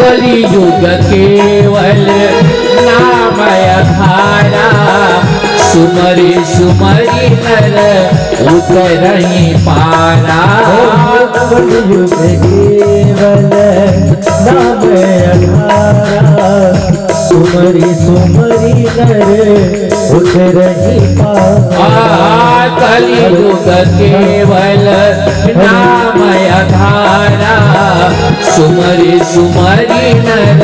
कलियुग केवल नाम आधारा, सुमरी सुमरी नर उतरहि पारा। कलियुग केवल नाम आधारा, सुमरी सुमरी नर उतरहि पारा। कलियुग केवल नाम आधारा, सुमरी सुमरी नर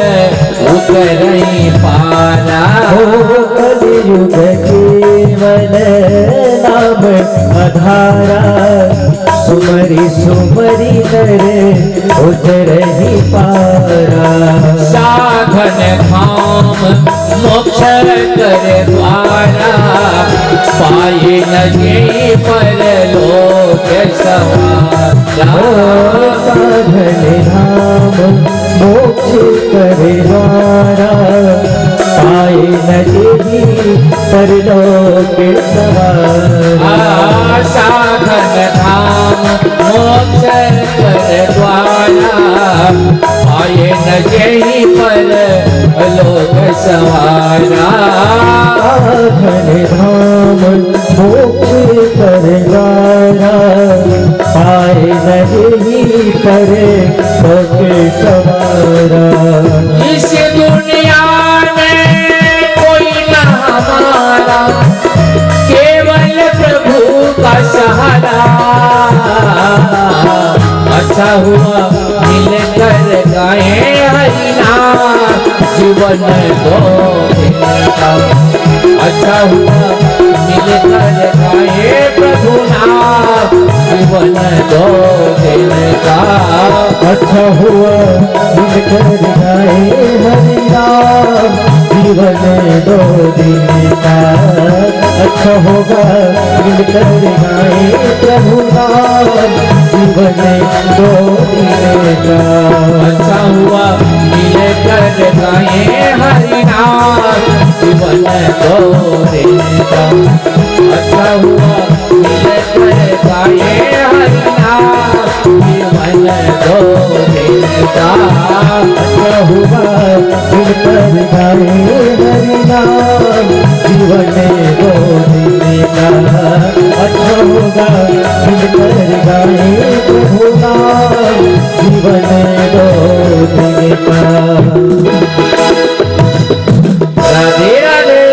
उतरहि पारा। कलियुग केवल नाम आधारा, सुमरी सुमरी नर उतरहि पारा। साधन धाम मोक्ष कर द्वारा, पाए न जेहि परलोक सवारा। साधन धाम मोक्ष कर द्वारा, पाए न जेहि परलोक सवारा। साधन धाम मोक्ष कर द्वारा, पाए न जेहि परलोक सवारा। साधन धाम मोक्ष कर द्वारा, पाए न जेहि परलोक सवारा। इस दुनिया में कोई न हमारा, केवल प्रभु का सहारा। अच्छा हुआ मिलकर गाए हरि नाम, जीवन दो दिन का। अच्छा हुआ मिलकर गाए प्रभु नाम, जीवन दो दिन का। अच्छा हुआ मिलकर गाए हरि नाम, जीवन दो दिन का। अच्छा होगा मिलकर गाए प्रभु नाम, जीवन दो दिन का। अच्छा हुआ मिलकर गाए हरि नाम, जीवन दो दिन का। अच्छा हुआ मिलकर गाए हरि नाम, जीवन दो दिन का। अच्छा हुआ मिलकर गाए हरि नाम, जीवन दो दिन का। अच्छा होगा मिलकर गाए प्रभु नाम, जीवन दो दिन का। राधे राधे।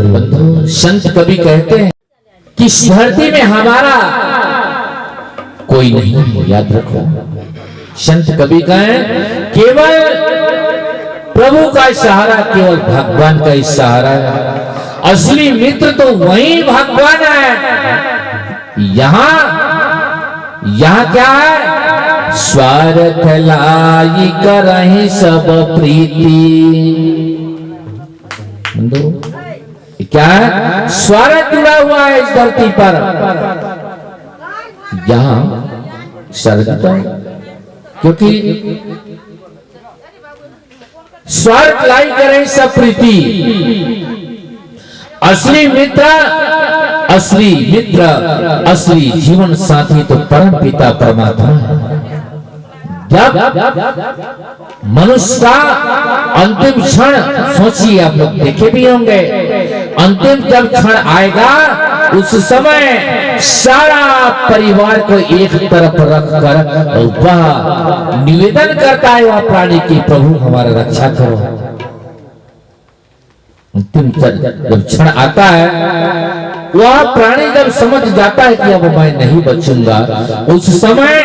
बंधु, संत कवि कहते हैं कि इस धरती में हमारा कोई नहीं है, याद रखो। संत कवि कहें केवल प्रभु का सहारा, केवल भगवान का ही सहारा है। असली मित्र तो वही भगवान है। यहाँ क्या है? स्वार्थ लाई करहि सब प्रीति। क्या है? स्वार्थ जुड़ा हुआ है इस धरती पर। यहाँ सर्वता, क्योंकि स्वार्थ लाई करें सब प्रीति। असली मित्र, असली जीवन साथी तो परम पिता परमात्मा है। जब मनुष्य का अंतिम क्षण, सोचिए, आप लोग देखे भी होंगे, अंतिम जब क्षण आएगा उस समय सारा परिवार को एक तरफ रखकर वह निवेदन करता है वह प्राणी की, प्रभु हमारा रक्षा करो। अंतिम जब क्षण आता है, वह प्राणी जब समझ जाता है कि अब मैं नहीं बचूंगा, उस समय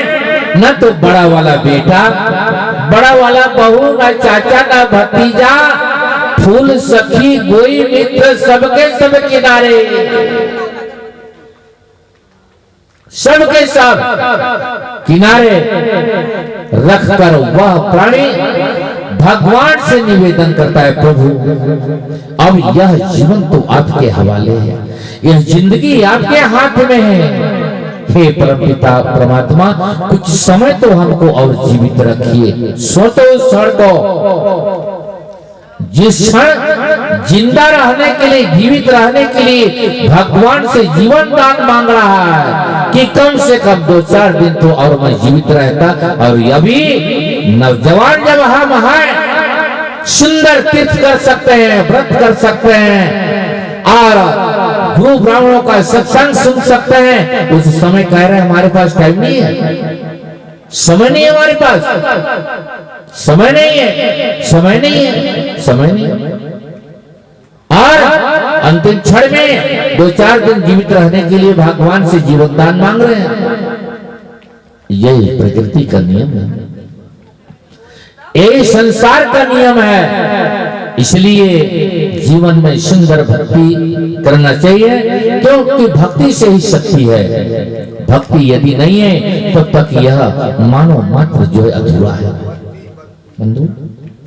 न तो बड़ा वाला बेटा, बड़ा वाला बहू, न चाचा, न भतीजा, फूल सखी, कोई मित्र, सबके सब किनारे, सबके सब किनारे रखकर वह प्राणी भगवान से निवेदन करता है, प्रभु अब यह जीवन तो आपके हवाले है, यह जिंदगी आपके हाथ में है। हे परमपिता परमात्मा, कुछ समय तो हमको और जीवित रखिए। सोचो क्षण को, जिस क्षण जिंदा रहने के लिए, जीवित रहने के लिए भगवान से जीवन दान मांग रहा है कि कम से कम 2-4 दिन तो और मैं जीवित रहता, और अभी नौजवान जब हम हैं सुंदर तीर्थ कर सकते हैं, व्रत कर सकते हैं और गुरु ब्राह्मणों का सत्संग सुन सकते हैं, उस समय कह रहे हैं हमारे पास टाइम नहीं है, समय नहीं है हमारे पास, समय नहीं है, समय नहीं है, समय नहीं है। और अंतिम क्षण में 2-4 दिन जीवित रहने के लिए भगवान से जीवन दान मांग रहे हैं। यही प्रकृति का नियम है, यही संसार का नियम है। इसलिए जीवन में सुंदर भक्ति करना चाहिए, क्योंकि भक्ति से ही शक्ति है। भक्ति यदि नहीं है तब तक यह मानव मात्र जो है अधूरा है। बंधु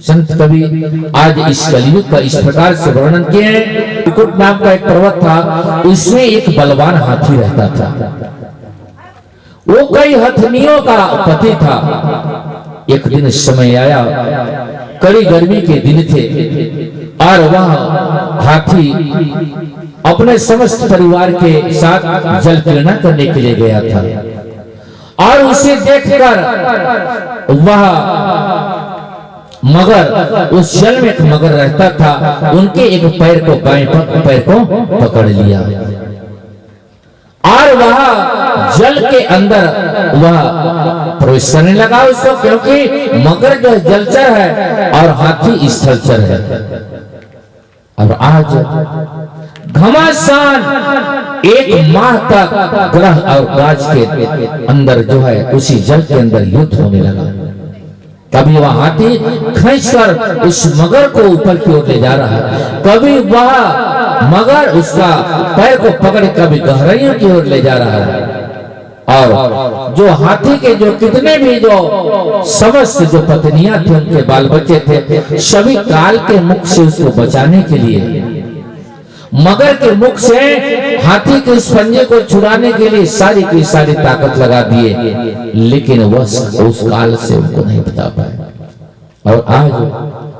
संत कवि आज इस कलयुग का इस प्रकार से वर्णन किए हैं। त्रिकुट नाम का एक पर्वत था, उसमें एक बलवान हाथी रहता था। वो कई हथनियों का पति था। एक दिन समय आया, कड़ी गर्मी के दिन थे और वह हाथी अपने समस्त परिवार के साथ जल क्रीड़ा करने के लिए गया था और उसे देखकर वह मगर, उस जल में एक मगर रहता था, उनके एक पैर को पकड़ लिया और वह जल के अंदर वह प्रवेश करने लगा उसको, क्योंकि मगर जो जलचर है और हाथी स्थलचर है। अब आज घमासान 1 माह तक ग्रह और गाज के अंदर जो है उसी जल के अंदर युद्ध होने लगा। कभी वह हाथी खींचकर उस मगर को ऊपर की ओर ले जा रहा है, कभी वह मगर उसका पैर को पकड़ कभी गहराइयों की ओर ले जा रहा है। और जो हाथी के जो कितने भी जो समस्त जो पत्नियां थी, उनके बाल बच्चे थे, सभी काल के मुख से उसको बचाने के लिए, मगर के मुख से हाथी के उस पंजे को छुड़ाने के लिए सारी की सारी ताकत लगा दिए, लेकिन वह उस काल से उनको नहीं बता पाए। और आज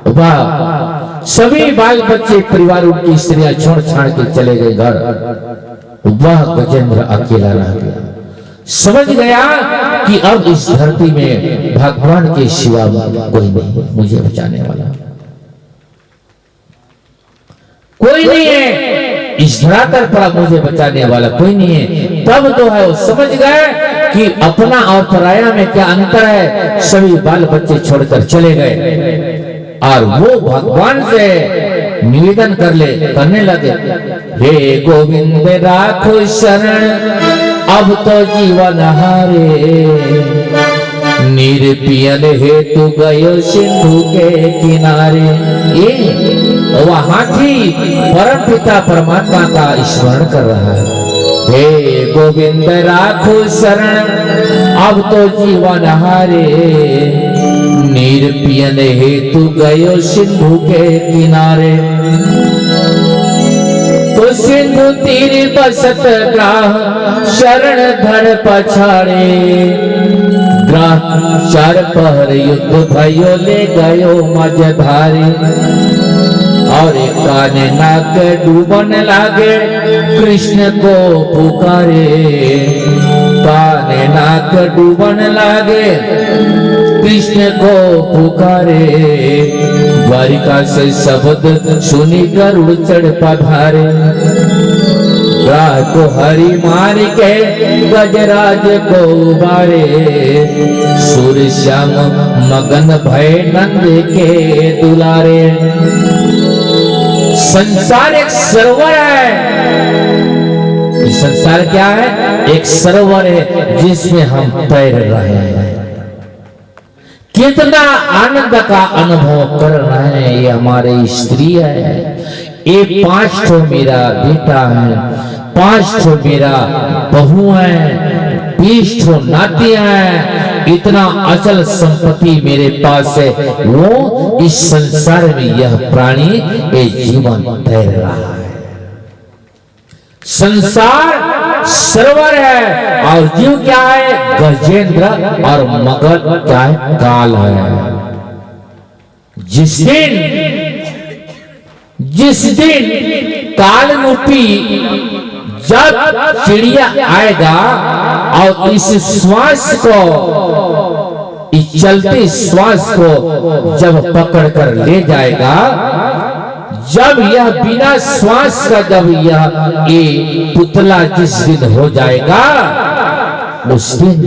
वह सभी बाल बच्चे परिवार उनकी स्त्रियां छोड़ छाड़ के चले गए घर, वह गजेंद्र अकेला रह गया। समझ गया कि अब इस धरती में भगवान के सिवा कोई नहीं मुझे बचाने वाला, कोई नहीं है इस धरातल पर मुझे बचाने वाला, कोई नहीं है। तब जो है वो समझ गए कि अपना और पराया में क्या अंतर है। सभी बाल बच्चे छोड़कर चले गए और वो भगवान से निवेदन करने लगे, हे गोविंद राखो शरण अब तो जीवन हारे, निर्पियन हेतु गयो सिंधु के किनारे। ये वह हाथी परम पिता परमात्मा का स्मरण कर रहा है, हे गोविंद राखो शरण अब तो जीवन हारे, निर्पियन हेतु गयो सिंधु के किनारे। तो सिंधु तीर बसत ग्राह शरण धर पछाड़े, ग्राह 4 पहर युद्ध भयो ले गयो मझधारे। और काने नाक डूबन लागे कृष्ण को पुकारे, काने नाक डूबन लागे कृष्ण को पुकारे। द्वारिका से शब्द सुनी गरुड़ चढ़ पधारे, ग्राह को हरि मार के गजराज को उबारे। सूर्य श्याम मगन भय नंद के दुलारे। संसार एक सरोवर है। संसार क्या है? एक सरोवर है जिसमें हम तैर रहे हैं। कितना आनंद का अनुभव कर रहे हैं। ये हमारी स्त्री है, ये 5 ठो मेरा बेटा है, 5 ठो मेरा बहू है, 20 ठो नातियां हैं। इतना अचल संपत्ति मेरे पास है। वो इस संसार में यह प्राणी ये जीवन तैर रहा है। संसार सरोवर है और जीव क्या है? गजेंद्र और मगर क्या है? काल है। जिस दिन काल रूपी जब चिड़िया आएगा और इस श्वास को इस चलते श्वास को जब पकड़ कर ले जाएगा, जब यह बिना श्वास का जब यह ये पुतला जिस दिन हो जाएगा, उस दिन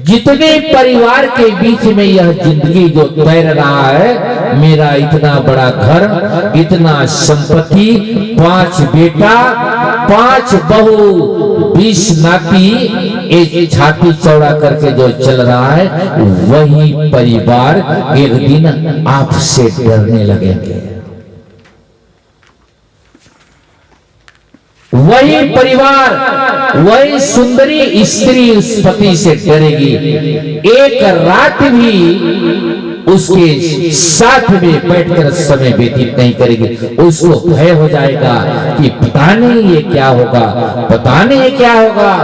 जितने परिवार के बीच में यह जिंदगी जो तैर रहा है, मेरा इतना बड़ा घर, इतना संपत्ति, 5 बेटा, 5 बहू, 20 नाती, एक छाती चौड़ा करके जो चल रहा है, वही परिवार एक दिन आपसे डरने लगेंगे। वही परिवार, वही सुंदरी स्त्री उस पति से डरेगी। एक रात भी उसके साथ में बैठकर समय व्यतीत नहीं करेगी। उसको भय हो जाएगा कि पता नहीं ये क्या होगा, पता नहीं ये क्या होगा।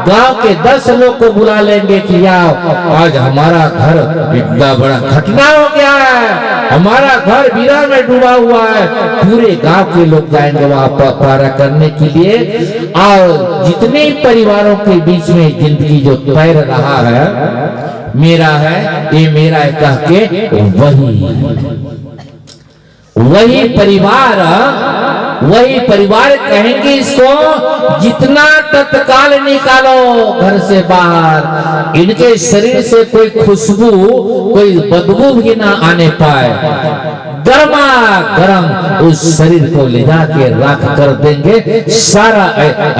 गांव के 10 लोग को बुला लेंगे कि आओ, आज हमारा घर इतना बड़ा घटना हो गया है, हमारा घर वीरा में डूबा हुआ है। पूरे गांव के लोग जाएंगे वहां पारा करने के लिए। और जितने परिवारों के बीच में जिंदगी जो तैर रहा है, मेरा है, ये मेरा है कह के वही परिवार कहेंगे इसको, जितना तत्काल निकालो घर से बाहर, इनके शरीर से कोई खुशबू, कोई बदबू भी ना आने पाए। गर्मा गर्म उस शरीर को ले जाके राख कर देंगे। सारा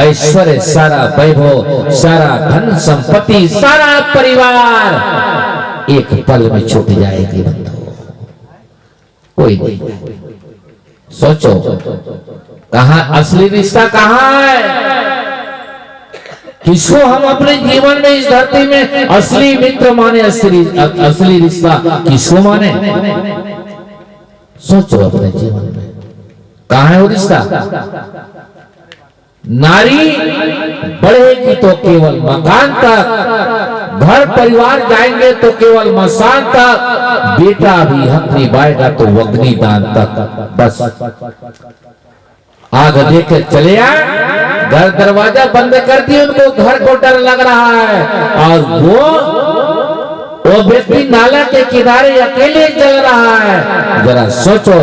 ऐश्वर्य, सारा वैभव, सारा धन संपत्ति, सारा परिवार एक पल में छूट जाएगी। कोई नहीं। सोचो कहां असली रिश्ता कहां है? किसको हम अपने जीवन में इस धरती में असली मित्र माने, असली रिश्ता किसको माने? सोचो अपने जीवन में कहां है वो रिश्ता? नारी बढ़ेगी तो केवल मकान तक, घर परिवार जाएंगे तो केवल मसान तक, बेटा भी हक निभाएगा तो अग्निदान तक। बस आग देकर चले आए, घर दरवाजा बंद कर दिए, उनको घर को डर लग रहा है। और वो व्यक्ति नाला के किनारे अकेले चल रहा है। जरा सोचो,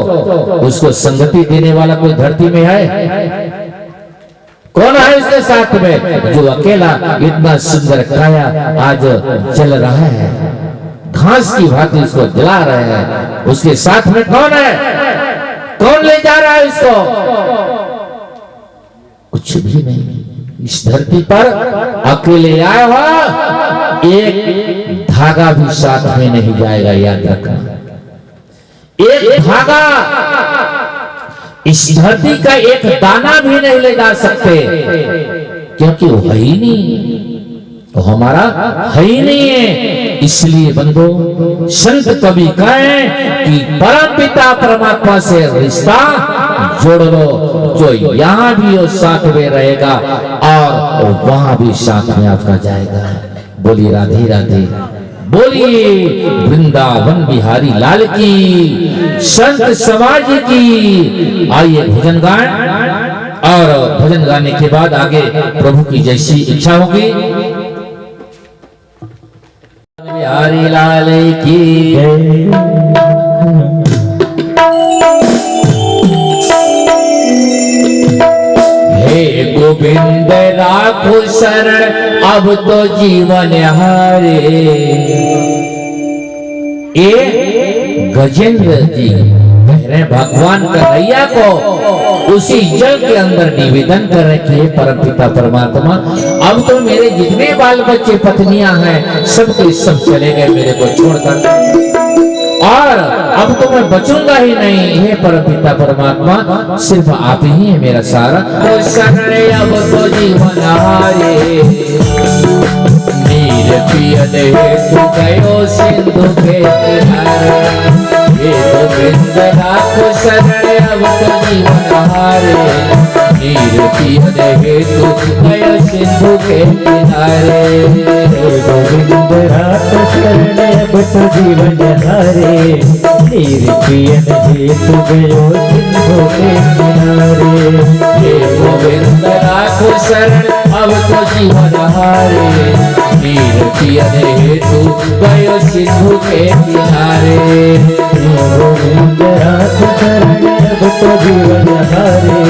उसको संगति देने वाला कोई धरती में है? कौन है उसके साथ में जो अकेला इतना सुंदर काया आज चल रहा है, घास की भांति इसको जला रहे हैं? उसके साथ में कौन है? कौन ले जा रहा है इसको? कुछ भी नहीं। इस धरती पर अकेले आया हो, एक धागा भी साथ में नहीं जाएगा, याद रखना। एक धागा, इस धरती का एक दाना भी नहीं ले जा सकते, क्योंकि वो है ही नहीं, तो हमारा है ही नहीं है। इसलिए बंधु, संत कवि कहें कि परम पिता परमात्मा से रिश्ता जोड़ लो, जो यहाँ भी वो साथ में रहेगा और वहां भी साथ में आपका जाएगा। बोली राधे राधे, बोलिए वृंदावन बिहारी लाल की, संत समाज की। आइए भजन गाएं, और भजन गाने के बाद आगे प्रभु की जैसी इच्छा होगी। बिहारी लाल की हे गोविंद राखो शरण अब तो जीवन हारे। ये गजेंद्र जी कह रहे भगवान कन्हैया को उसी जल के अंदर निवेदन कर रहे कि परम पिता परमात्मा, अब तो मेरे जितने बाल बच्चे पत्नियां हैं सबके सब चले गए मेरे को छोड़कर, और अब तो मैं बचूंगा ही नहीं। हे परमपिता परमात्मा, सिर्फ आप ही है मेरा सारा। तो शरणे अब तो जीवन हारे, नीर पिय दे तू गयो सिंधु के किनारे। हे गोविंद राखो शरणे अब तो जीवन हारे, नीर पिय दे तू गयो सिंधु के किनारे। हे गोविंद राखो शरणे अब तो जीवन हारे, नीर पियन हेतु गयो सिंधु के किनारे। हे गोविंद राखो शरण अब तो जीवन हारे, नीर पियन हेतु गयो सिंधु के किनारे। गोविंद रात शरण अब तो जीवन हारे,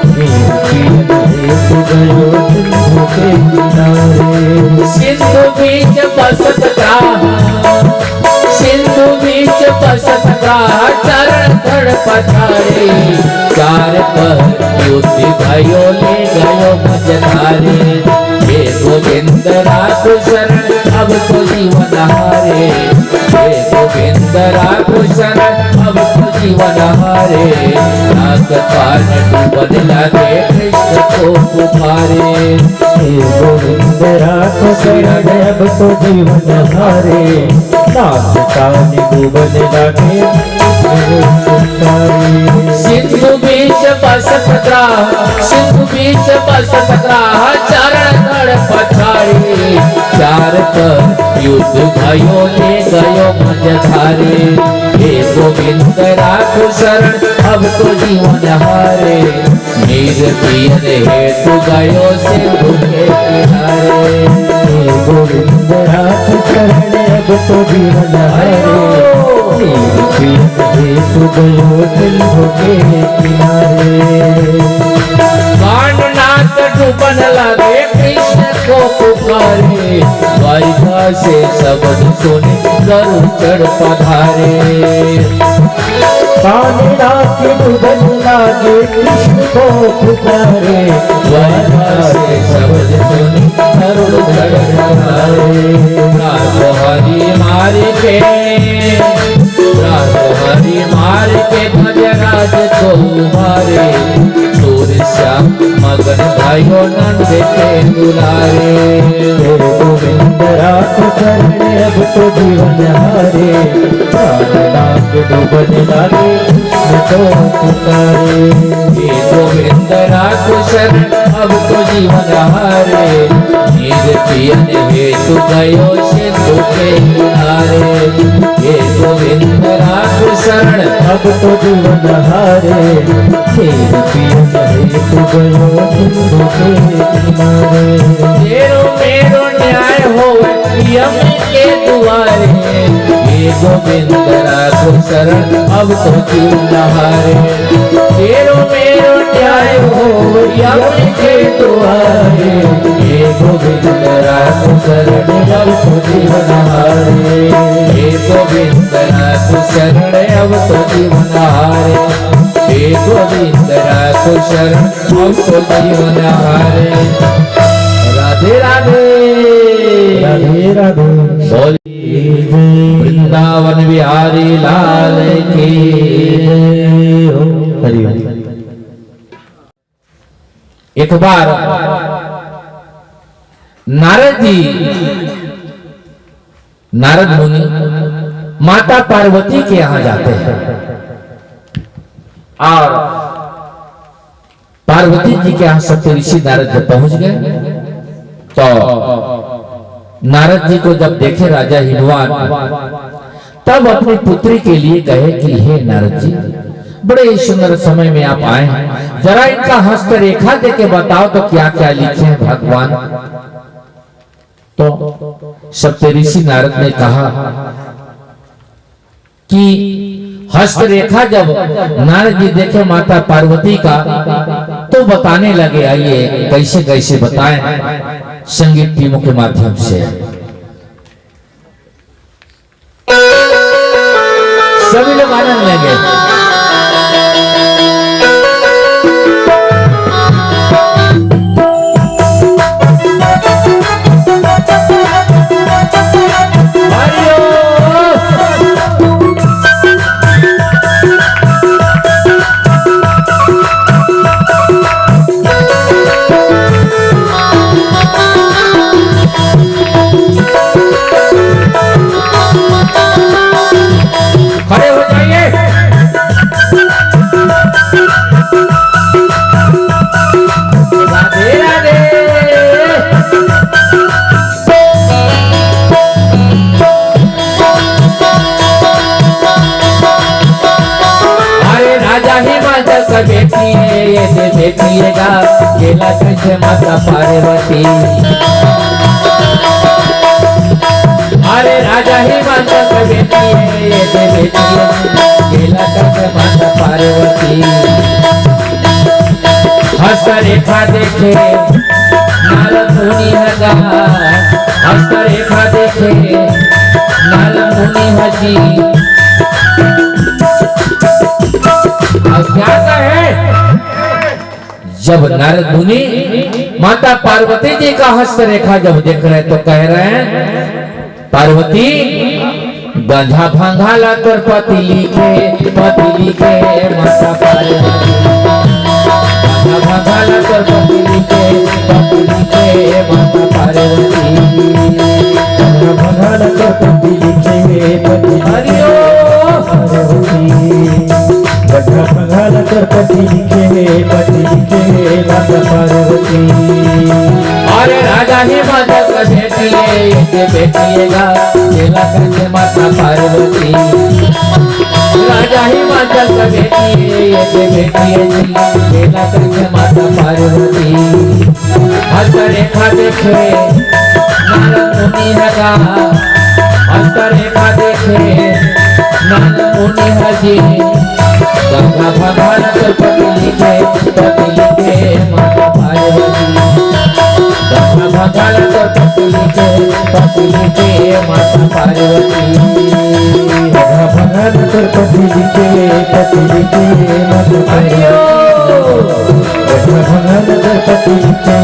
नीर पियन हेतु गयो सिंधु के किनारे। सिंधु बीच बसत ग्राह, सिंधु बीच बसत ग्राह, चरण धड़ पछाड़े। चार पर युद्ध भयो ले गयो मझधारे। हे गोविंद राखो शरण अब तो जीवन हारे। हे गोविंद राखो शरण अब तो जीवन हारे। नाग कान डूबन लगे कृष्ण को पुकारे। हे गोविंद राखो शरण अब तो जीवन हारे। नाग कान डूबन लगे सिंधु बीच बसत ग्राह, सिंधु बीच बसत ग्राह, चरण धड़ पछाड़े। चार पर युद्ध भयो ले गयो मझधारे। हे गोविंद राखो शरण अब तो जीवन हारे। नीर पियन हेतु गयो सिंधु के किनारे। हे गोविंद राखो शरण अब तो जीवन हारे। नीर पियन हेतु गयो सिंधु के किनारे। काननाथ डूबन लगे कृष्ण को पुकारे। द्वारिका से शब्द सुने गरुड़ चढ़ पधारे। काननाथ डूबन लगे कृष्ण को पुकारे। द्वारिका से शब्द सुने गरुड़ चढ़ पधारे। रात हरि मार के, रात हरि मार के भजराज को उभारे। श्याम मगन भयो नंद के दुलारे। हे गोविंद राखो शरण अब तो जीवन हारे। काननाथ डूबन लगे कृष्ण को पुकारे। हे गोविंद राखो शरण अब तो जीवन हारे। नीर पियन हेतु गयो सिंधु के किनारे। हे गोविंद राखो शरण अब तो जीवन हारे। नीर पियन हेतु गयो सिंधु के किनारे। तेरो मेरो न्याय हो यम के दुआरे। हे गोविंद राखो शरण अब तो जीवन हारे। तेरो मेरो न्याय हो यम के दुआरे। हे गोविंद राखो शरण अब तो जीवन हारे। हे गोविंद राखो शरण अब तो जीवन हारे। हे गोविंद राखो शरण अब तो जीवन हारे। राधे राधे राधे राधे। बोल वृंदावन बिहारी लाल की। हरि ओम। एक बार नारद जी, नारद मुनि माता पार्वती के यहाँ जाते हैं और पार्वती जी के यहाँ सत्य ऋषि नारद जब पहुंच गए तो नारद जी को जब देखे राजा हिमवान, तब अपनी पुत्री के लिए कहे कि हे नारद जी, बड़े ही सुंदर समय में आप आए हैं, जरा इनका हस्त रेखा देके बताओ तो क्या क्या लिखे हैं भगवान। तो सप्त ऋषि नारद ने कहा कि हस्त रेखा जब नारद जी देखे माता पार्वती का तो बताने लगे, आइए कैसे कैसे बताएं संगीत टीमों के माध्यम से। सभी लोग आनंद लेंगे। खड़े हो जाइए। राधे राधे। अरे राजा हिमाचल का बेटी है ये, देखिएगा केला कृष्ण माता पार्वती। बेटिए खेला करके माता पार्वती। हस्तरेखा देखे नारद मुनि हगा, हस्तरेखा देखे नारद मुनि हजी। अब क्या कहे, जब नारद मुनि माता पार्वती जी का हस्तरेखा जब देख रहे तो कह रहे हैं पार्वती गंधा भंगाला तोर पति लिखे माता पार्वती। भंगाला तोर पति लिखे माता पार्वती। भंगाला तोर पति लिखे हरिओ भंगाला तोर पति लिखे माता पार्वती। अरे राजा हिमाचल का बेटिएगा खेला करके माता पार्वती। राजा हिमाचल का बेटिए खेला करके माता पार्वती। हस्तरेखा देखे नारद मुनि हगा, हस्तरेखा देखे नारद मुनि हजी। गंगा भगवान तो पति लिखे माता पार्वती। गंगा भगवान तो पति लिखे माता पार्वती। भगवान तोर पति लिखे माता पार्वती। भगवान तोर पति लिखे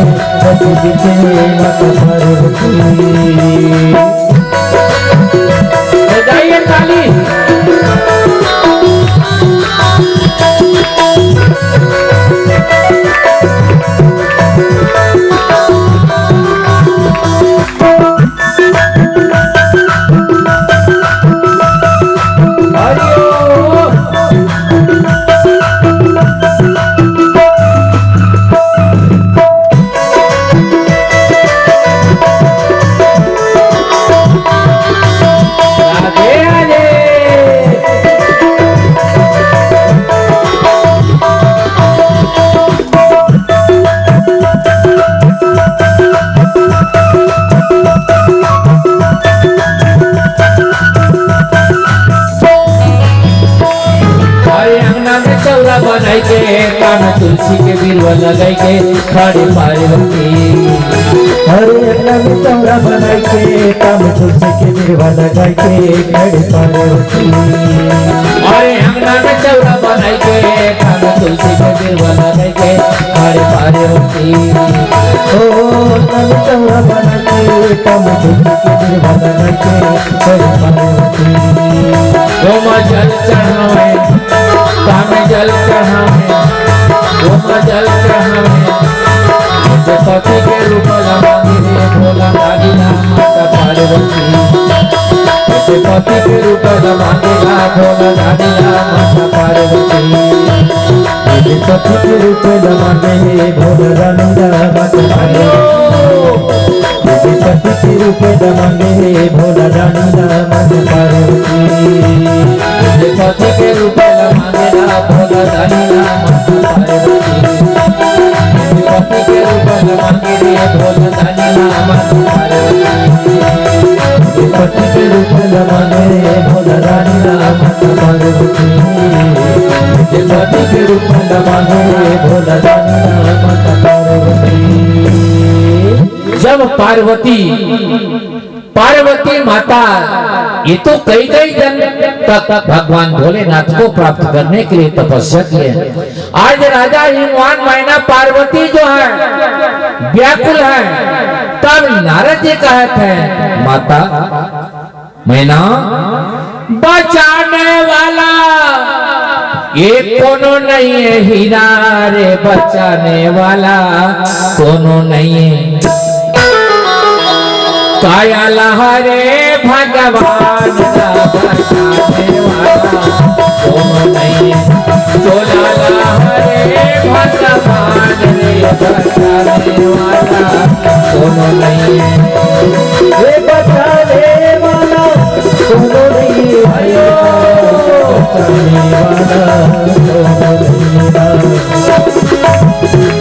माता पार्वती। बजाइए ताली। बनाई के कान तुलसी के बिरवा लगाई के खड़े पार्वती। हरे अंगना में चौरा बनाई के काम तुलसी के बिरवा लगाई के खड़े पार्वती। अरे अंगना में चौरा बनाई के कान तुलसी के बिरवा लगाई के खड़े पार्वती। ओ अंगना में चौरा बनाई के काम तुलसी के बिरवा लगाई के खड़े पार्वती। ओमा जल चढ़ावे कामे जल चढ़ावे, ओमा जल चढ़ावे। पति के रूप मांगे रे भोला लागिला माता पार्वती। पति के रूप मांगेला भोला लागिला माता पार्वती। पति के रूप मांगे भोला लागिला माता पार्वती। पति के रूप मांगे भोला लागिला माता पार्वती। पति के रूप मांगेला भोला लागिला माता पार्वती। पति के रूप मांगे रे भोला लागिला माता पार्वती। पति के रूप मांगे भोला लागिला माता पार्वती। पति के रूप मांगे भोला लागिला माता पार्वती। जब पार्वती माता ये तो कई जन तक भगवान भोलेनाथ को प्राप्त करने के लिए तपस्या किए। आज राजा हिमवान मैना पार्वती जो है व्याकुल है, तब नारद जी कहते हैं माता मैना बचाने वाला ये कोनो नहीं है, हीरा रे बचाने वाला कोनो नहीं है। काया लहरे भगवान का बचाने वाला कोनो नहीं है। चोला लहरे भगवान रे बचाने वाला कोनो नहीं है। ये बचाने वाला कोनो नहीं है। बचाने वाला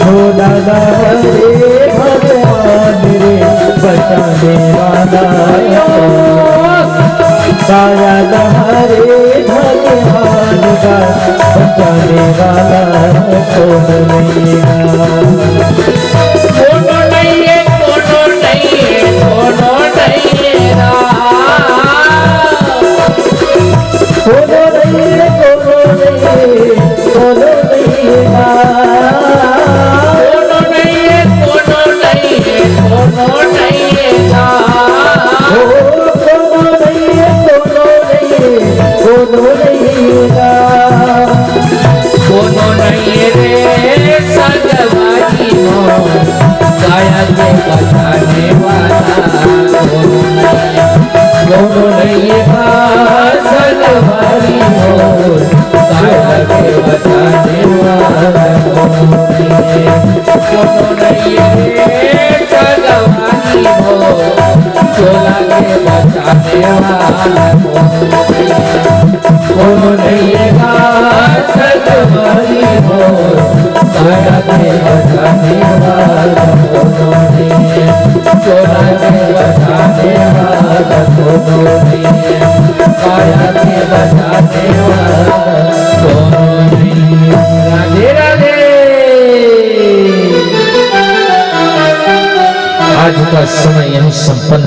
कोनो नहीं है। भगवान रे बचाने वाला काया लहरे का बचाने वाला कौन नहीं है। कोनो नहीं है, कोनो नहीं है, कोनो नहीं है कोनो नहीं है, कोनो नहीं है, कोनो नहीं है कोनो नहीं है, कोनो नहीं है, कोनो नहीं है कोनो नहीं है, कोनो नहीं है, कोनो नहीं है कोनो नहीं है रे सगवारी हो काया के बचाने वाला कोनो नहीं है सगवारी हो काया के बचाने वाला कोनो नहीं है सगवारी हो चोला के बचाने वाला कोनो नहीं है सगवारी हो काया के बचाने वाला कोनो नहीं है चोला के बचाने वाला कोनो नहीं है काया के बचाने वाला कोनो नहीं है। राधे राधे। आज का समय यही संपन्न